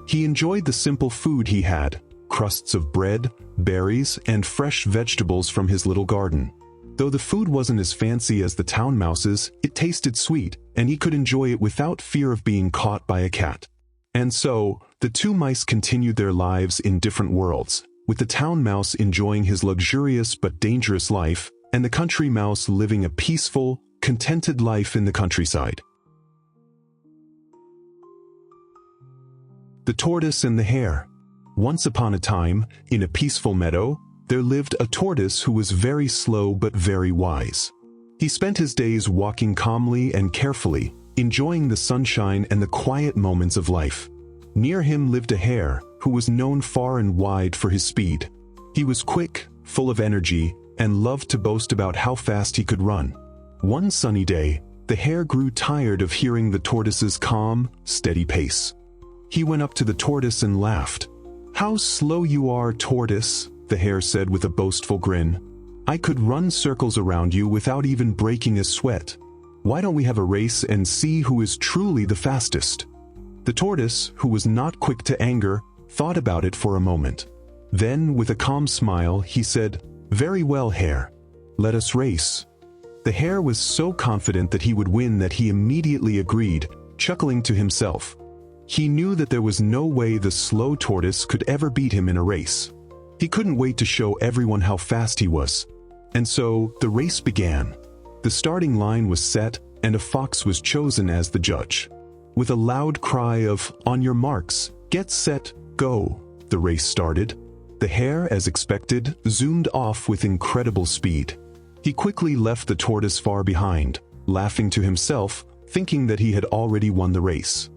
He enjoyed the simple food he had, crusts of bread, berries, and fresh vegetables from his little garden. Though the food wasn't as fancy as the town mouse's, it tasted sweet, and he could enjoy it without fear of being caught by a cat. And so, the two mice continued their lives in different worlds, with the town mouse enjoying his luxurious but dangerous life, and the country mouse living a peaceful, contented life in the countryside. The Tortoise and the Hare. Once upon a time, in a peaceful meadow, there lived a tortoise who was very slow but very wise. He spent his days walking calmly and carefully, enjoying the sunshine and the quiet moments of life. Near him lived a hare, who was known far and wide for his speed. He was quick, full of energy, and loved to boast about how fast he could run. One sunny day, the hare grew tired of hearing the tortoise's calm, steady pace. He went up to the tortoise and laughed. "How slow you are, tortoise," the hare said with a boastful grin. "I could run circles around you without even breaking a sweat. Why don't we have a race and see who is truly the fastest?" The tortoise, who was not quick to anger, thought about it for a moment. Then, with a calm smile, he said, "Very well, hare. Let us race." The hare was so confident that he would win that he immediately agreed, chuckling to himself. He knew that there was no way the slow tortoise could ever beat him in a race. He couldn't wait to show everyone how fast he was. And so, the race began. The starting line was set, and a fox was chosen as the judge. With a loud cry of, "On your marks, get set, go," the race started. The hare, as expected, zoomed off with incredible speed. He quickly left the tortoise far behind, laughing to himself, thinking that he had already won the race.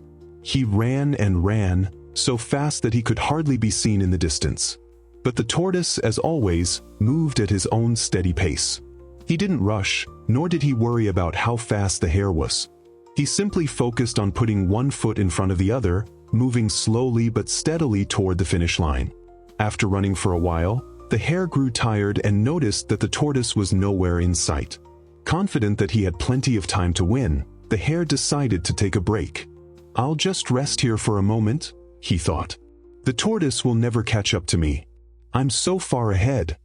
He ran and ran, so fast that he could hardly be seen in the distance. But the tortoise, as always, moved at his own steady pace. He didn't rush, nor did he worry about how fast the hare was. He simply focused on putting one foot in front of the other, moving slowly but steadily toward the finish line. After running for a while, the hare grew tired and noticed that the tortoise was nowhere in sight. Confident that he had plenty of time to win, the hare decided to take a break. "I'll just rest here for a moment," he thought. "The tortoise will never catch up to me. I'm so far ahead."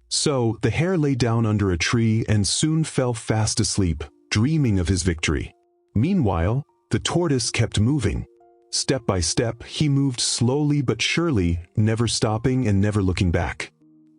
So, the hare lay down under a tree and soon fell fast asleep, dreaming of his victory. Meanwhile, the tortoise kept moving. Step by step, he moved slowly but surely, never stopping and never looking back.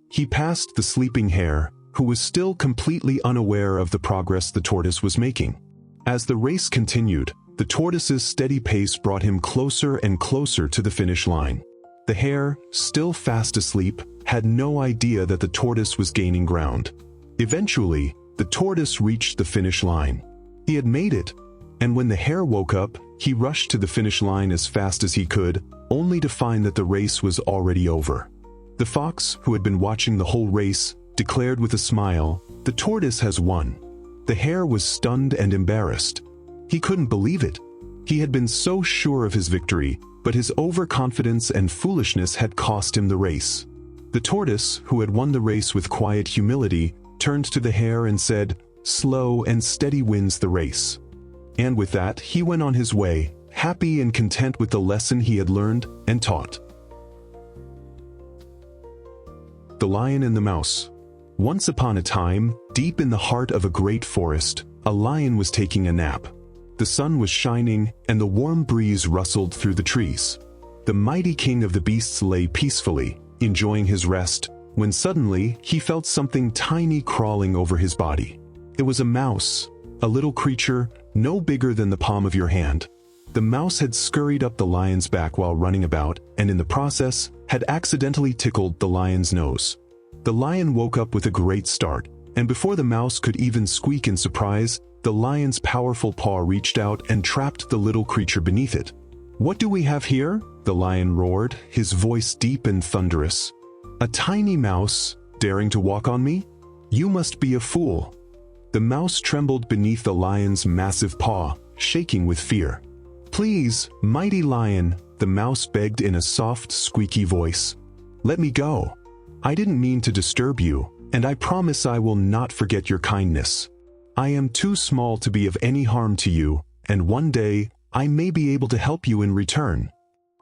He passed the sleeping hare, who was still completely unaware of the progress the tortoise was making. As the race continued, the tortoise's steady pace brought him closer and closer to the finish line. The hare, still fast asleep, had no idea that the tortoise was gaining ground. Eventually, the tortoise reached the finish line. He had made it, and when the hare woke up, he rushed to the finish line as fast as he could, only to find that the race was already over. The fox, who had been watching the whole race, declared with a smile, "The tortoise has won." The hare was stunned and embarrassed. He couldn't believe it. He had been so sure of his victory, but his overconfidence and foolishness had cost him the race. The tortoise, who had won the race with quiet humility, turned to the hare and said, "Slow and steady wins the race." And with that, he went on his way, happy and content with the lesson he had learned and taught. The Lion and the Mouse. Once upon a time, deep in the heart of a great forest, a lion was taking a nap. The sun was shining, and the warm breeze rustled through the trees. The mighty king of the beasts lay peacefully, enjoying his rest, when suddenly he felt something tiny crawling over his body. It was a mouse, a little creature no bigger than the palm of your hand. The mouse had scurried up the lion's back while running about, and in the process, had accidentally tickled the lion's nose. The lion woke up with a great start, and before the mouse could even squeak in surprise, the lion's powerful paw reached out and trapped the little creature beneath it. "What do we have here?" the lion roared, his voice deep and thunderous. "A tiny mouse, daring to walk on me? You must be a fool." The mouse trembled beneath the lion's massive paw, shaking with fear. "Please, mighty lion," the mouse begged in a soft, squeaky voice. "Let me go. I didn't mean to disturb you, and I promise I will not forget your kindness. I am too small to be of any harm to you, and one day, I may be able to help you in return."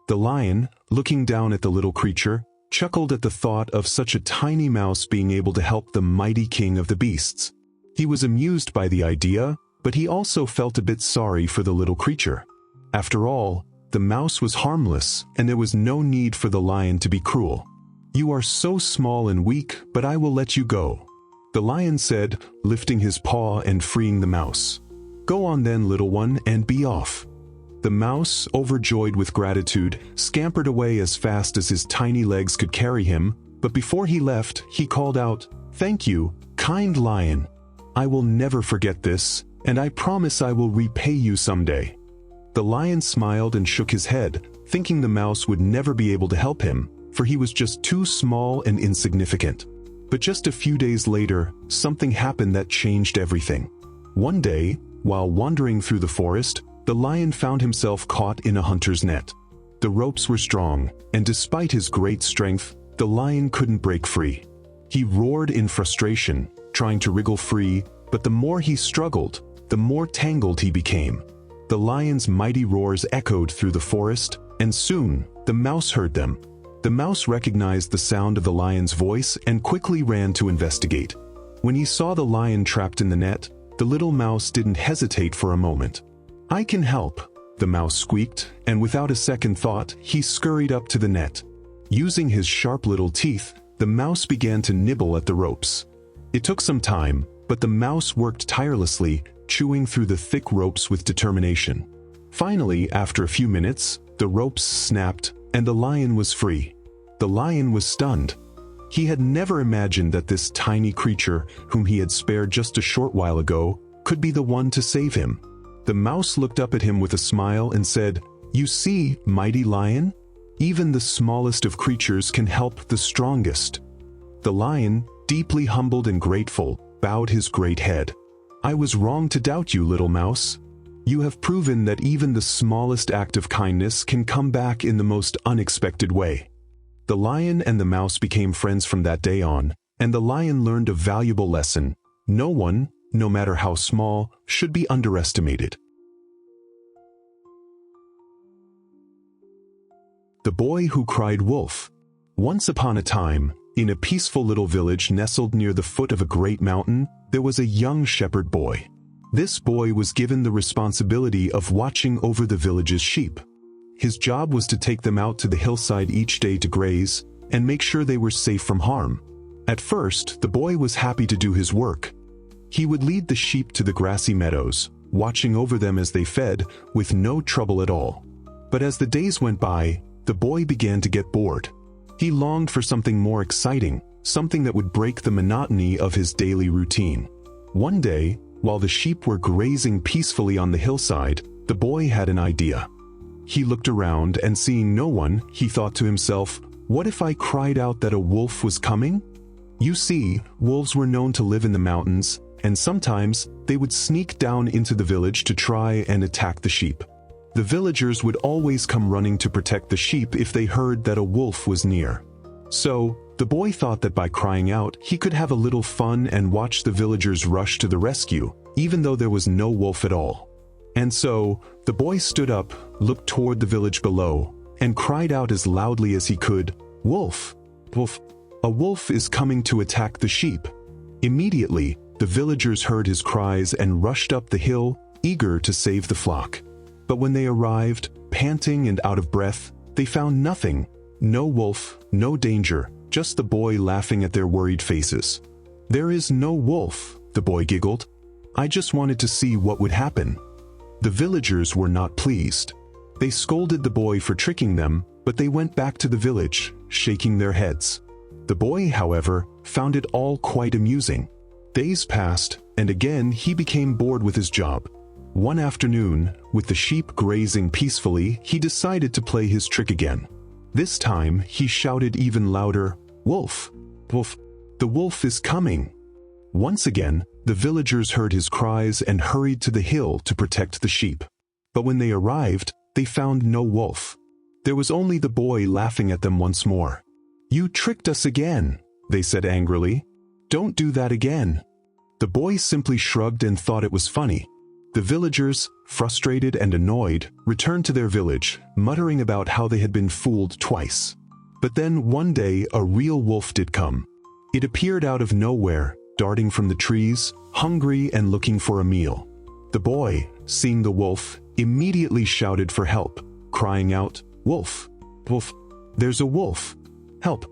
The lion, looking down at the little creature, chuckled at the thought of such a tiny mouse being able to help the mighty king of the beasts. He was amused by the idea, but he also felt a bit sorry for the little creature. After all, the mouse was harmless, and there was no need for the lion to be cruel. "You are so small and weak, but I will let you go," the lion said, lifting his paw and freeing the mouse. "Go on then, little one, and be off." The mouse, overjoyed with gratitude, scampered away as fast as his tiny legs could carry him, but before he left, he called out, "Thank you, kind lion. I will never forget this, and I promise I will repay you someday." The lion smiled and shook his head, thinking the mouse would never be able to help him, for he was just too small and insignificant. But just a few days later, something happened that changed everything. One day, while wandering through the forest, the lion found himself caught in a hunter's net. The ropes were strong, and despite his great strength, the lion couldn't break free. He roared in frustration, trying to wriggle free, but the more he struggled, the more tangled he became. The lion's mighty roars echoed through the forest, and soon, the mouse heard them. The mouse recognized the sound of the lion's voice and quickly ran to investigate. When he saw the lion trapped in the net, the little mouse didn't hesitate for a moment. "I can help," the mouse squeaked, and without a second thought, he scurried up to the net. Using his sharp little teeth, the mouse began to nibble at the ropes. It took some time, but the mouse worked tirelessly, chewing through the thick ropes with determination. Finally, after a few minutes, the ropes snapped, and the lion was free. The lion was stunned. He had never imagined that this tiny creature, whom he had spared just a short while ago, could be the one to save him. The mouse looked up at him with a smile and said, "You see, mighty lion? Even the smallest of creatures can help the strongest." The lion, deeply humbled and grateful, bowed his great head. "I was wrong to doubt you, little mouse. You have proven that even the smallest act of kindness can come back in the most unexpected way." The lion and the mouse became friends from that day on, and the lion learned a valuable lesson. No one, no matter how small, should be underestimated. The Boy Who Cried Wolf. Once upon a time, in a peaceful little village nestled near the foot of a great mountain, there was a young shepherd boy. This boy was given the responsibility of watching over the village's sheep. His job was to take them out to the hillside each day to graze, and make sure they were safe from harm. At first, the boy was happy to do his work. He would lead the sheep to the grassy meadows, watching over them as they fed, with no trouble at all. But as the days went by, the boy began to get bored. He longed for something more exciting, something that would break the monotony of his daily routine. One day, while the sheep were grazing peacefully on the hillside, the boy had an idea. He looked around, and seeing no one, he thought to himself, "What if I cried out that a wolf was coming?" You see, wolves were known to live in the mountains, and sometimes they would sneak down into the village to try and attack the sheep. The villagers would always come running to protect the sheep if they heard that a wolf was near. So, the boy thought that by crying out, he could have a little fun and watch the villagers rush to the rescue, even though there was no wolf at all. And so, the boy stood up, looked toward the village below, and cried out as loudly as he could, "Wolf! Wolf! A wolf is coming to attack the sheep!" Immediately, the villagers heard his cries and rushed up the hill, eager to save the flock. But when they arrived, panting and out of breath, they found nothing. No wolf, no danger, just the boy laughing at their worried faces. "There is no wolf," the boy giggled. "I just wanted to see what would happen." The villagers were not pleased. They scolded the boy for tricking them, but they went back to the village, shaking their heads. The boy, however, found it all quite amusing. Days passed, and again he became bored with his job. One afternoon, with the sheep grazing peacefully, he decided to play his trick again. This time, he shouted even louder, "Wolf! Wolf! The wolf is coming!" Once again, the villagers heard his cries and hurried to the hill to protect the sheep. But when they arrived, they found no wolf. There was only the boy laughing at them once more. "You tricked us again," they said angrily. "Don't do that again." The boy simply shrugged and thought it was funny. The villagers, frustrated and annoyed, returned to their village, muttering about how they had been fooled twice. But then one day a real wolf did come. It appeared out of nowhere, darting from the trees, hungry and looking for a meal. The boy, seeing the wolf, immediately shouted for help, crying out, "Wolf! Wolf! There's a wolf! Help!"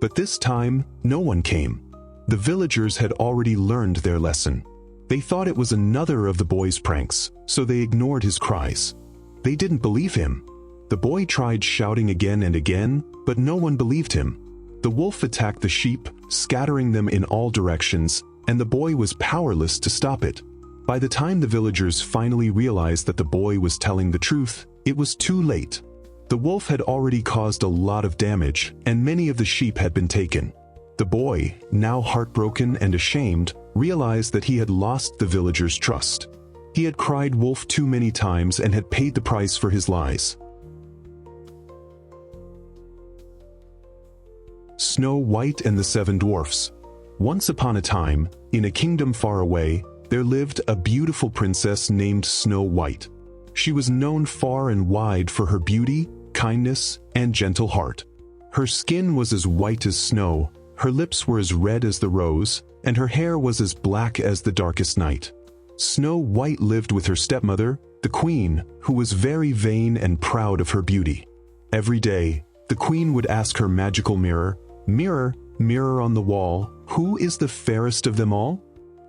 But this time, no one came. The villagers had already learned their lesson. They thought it was another of the boy's pranks, so they ignored his cries. They didn't believe him. The boy tried shouting again and again, but no one believed him. The wolf attacked the sheep, scattering them in all directions, and the boy was powerless to stop it. By the time the villagers finally realized that the boy was telling the truth, it was too late. The wolf had already caused a lot of damage, and many of the sheep had been taken. The boy, now heartbroken and ashamed, realized that he had lost the villagers' trust. He had cried wolf too many times and had paid the price for his lies. Snow White and the Seven Dwarfs. Once upon a time, in a kingdom far away, there lived a beautiful princess named Snow White. She was known far and wide for her beauty, kindness, and gentle heart. Her skin was as white as snow, her lips were as red as the rose, and her hair was as black as the darkest night. Snow White lived with her stepmother, the queen, who was very vain and proud of her beauty. Every day, the queen would ask her magical mirror, "Mirror, mirror on the wall, who is the fairest of them all?"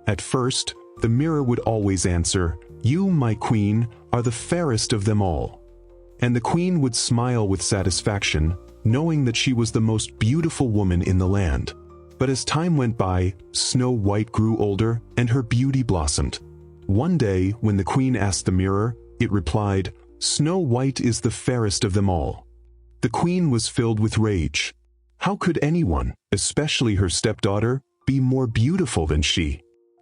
At first, the mirror would always answer, "You, my queen, are the fairest of them all." And the queen would smile with satisfaction, knowing that she was the most beautiful woman in the land. But as time went by, Snow White grew older and her beauty blossomed. One day, when the queen asked the mirror, it replied, "Snow White is the fairest of them all." The queen was filled with rage. How could anyone, especially her stepdaughter, be more beautiful than she?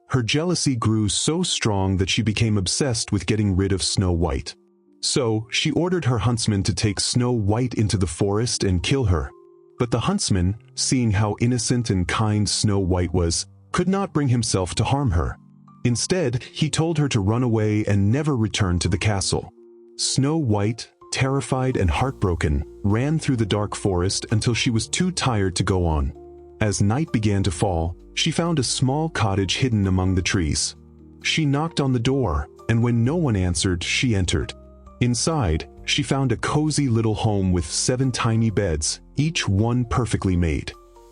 Her jealousy grew so strong that she became obsessed with getting rid of Snow White. So, she ordered her huntsman to take Snow White into the forest and kill her. But the huntsman, seeing how innocent and kind Snow White was, could not bring himself to harm her. Instead, he told her to run away and never return to the castle. Snow White, terrified and heartbroken, ran through the dark forest until she was too tired to go on. As night began to fall, she found a small cottage hidden among the trees. She knocked on the door, and when no one answered, she entered. Inside, she found a cozy little home with 7 tiny beds, each one perfectly made.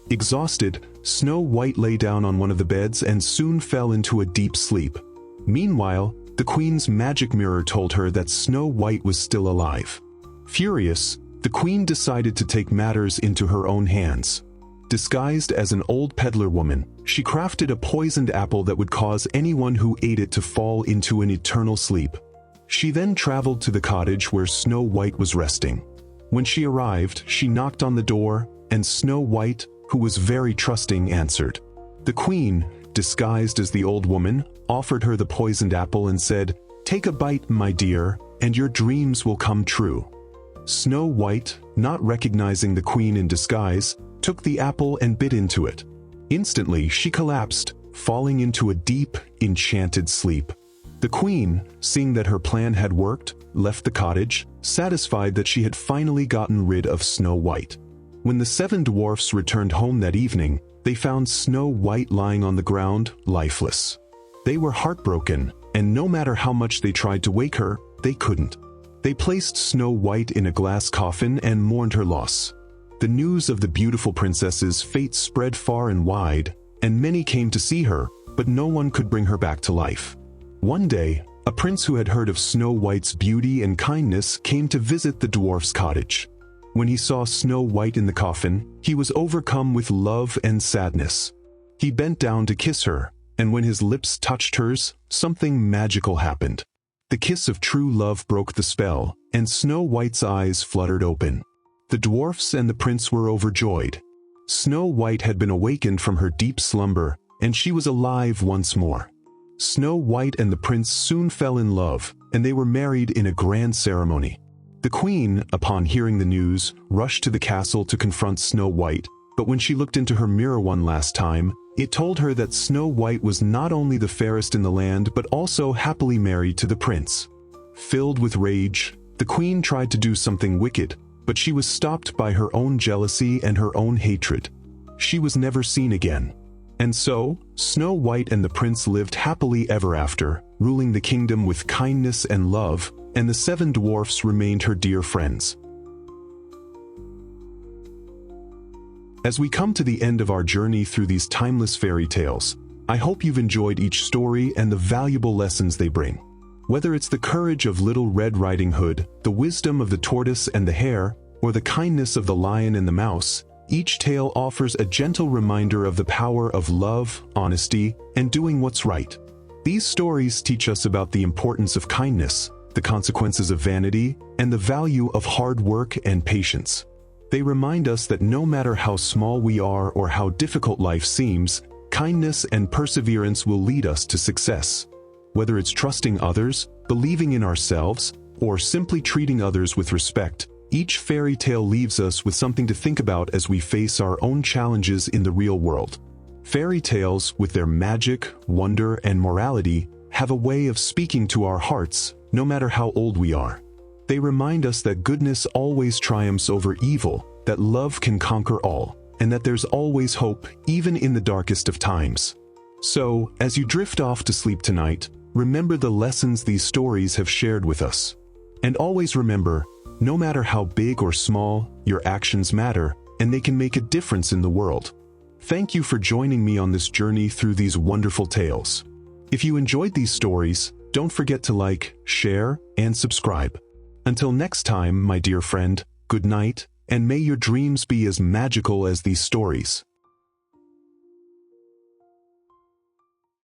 Exhausted, Snow White lay down on one of the beds and soon fell into a deep sleep. Meanwhile, the queen's magic mirror told her that Snow White was still alive. Furious, the queen decided to take matters into her own hands. Disguised as an old peddler woman, she crafted a poisoned apple that would cause anyone who ate it to fall into an eternal sleep. She then traveled to the cottage where Snow White was resting. When she arrived, she knocked on the door, and Snow White, who was very trusting, answered. The queen, disguised as the old woman, offered her the poisoned apple and said, "Take a bite, my dear, and your dreams will come true." Snow White, not recognizing the queen in disguise, took the apple and bit into it. Instantly, she collapsed, falling into a deep, enchanted sleep. The queen, seeing that her plan had worked, left the cottage, satisfied that she had finally gotten rid of Snow White. When the 7 dwarfs returned home that evening, they found Snow White lying on the ground, lifeless. They were heartbroken, and no matter how much they tried to wake her, they couldn't. They placed Snow White in a glass coffin and mourned her loss. The news of the beautiful princess's fate spread far and wide, and many came to see her, but no one could bring her back to life. One day, a prince who had heard of Snow White's beauty and kindness came to visit the dwarf's cottage. When he saw Snow White in the coffin, he was overcome with love and sadness. He bent down to kiss her, and when his lips touched hers, something magical happened. The kiss of true love broke the spell, and Snow White's eyes fluttered open. The dwarfs and the prince were overjoyed. Snow White had been awakened from her deep slumber, and she was alive once more. Snow White and the prince soon fell in love, and they were married in a grand ceremony. The queen, upon hearing the news, rushed to the castle to confront Snow White, but when she looked into her mirror one last time, it told her that Snow White was not only the fairest in the land but also happily married to the prince. Filled with rage, the queen tried to do something wicked, but she was stopped by her own jealousy and her own hatred. She was never seen again. And so, Snow White and the prince lived happily ever after, ruling the kingdom with kindness and love, and the 7 dwarfs remained her dear friends. As we come to the end of our journey through these timeless fairy tales, I hope you've enjoyed each story and the valuable lessons they bring. Whether it's the courage of Little Red Riding Hood, the wisdom of the tortoise and the hare, or the kindness of the lion and the mouse, each tale offers a gentle reminder of the power of love, honesty, and doing what's right. These stories teach us about the importance of kindness, the consequences of vanity, and the value of hard work and patience. They remind us that no matter how small we are or how difficult life seems, kindness and perseverance will lead us to success. Whether it's trusting others, believing in ourselves, or simply treating others with respect, each fairy tale leaves us with something to think about as we face our own challenges in the real world. Fairy tales, with their magic, wonder, and morality, have a way of speaking to our hearts, no matter how old we are. They remind us that goodness always triumphs over evil, that love can conquer all, and that there's always hope, even in the darkest of times. So, as you drift off to sleep tonight, remember the lessons these stories have shared with us. And always remember, no matter how big or small, your actions matter, and they can make a difference in the world. Thank you for joining me on this journey through these wonderful tales. If you enjoyed these stories, don't forget to like, share, and subscribe. Until next time, my dear friend, good night, and may your dreams be as magical as these stories.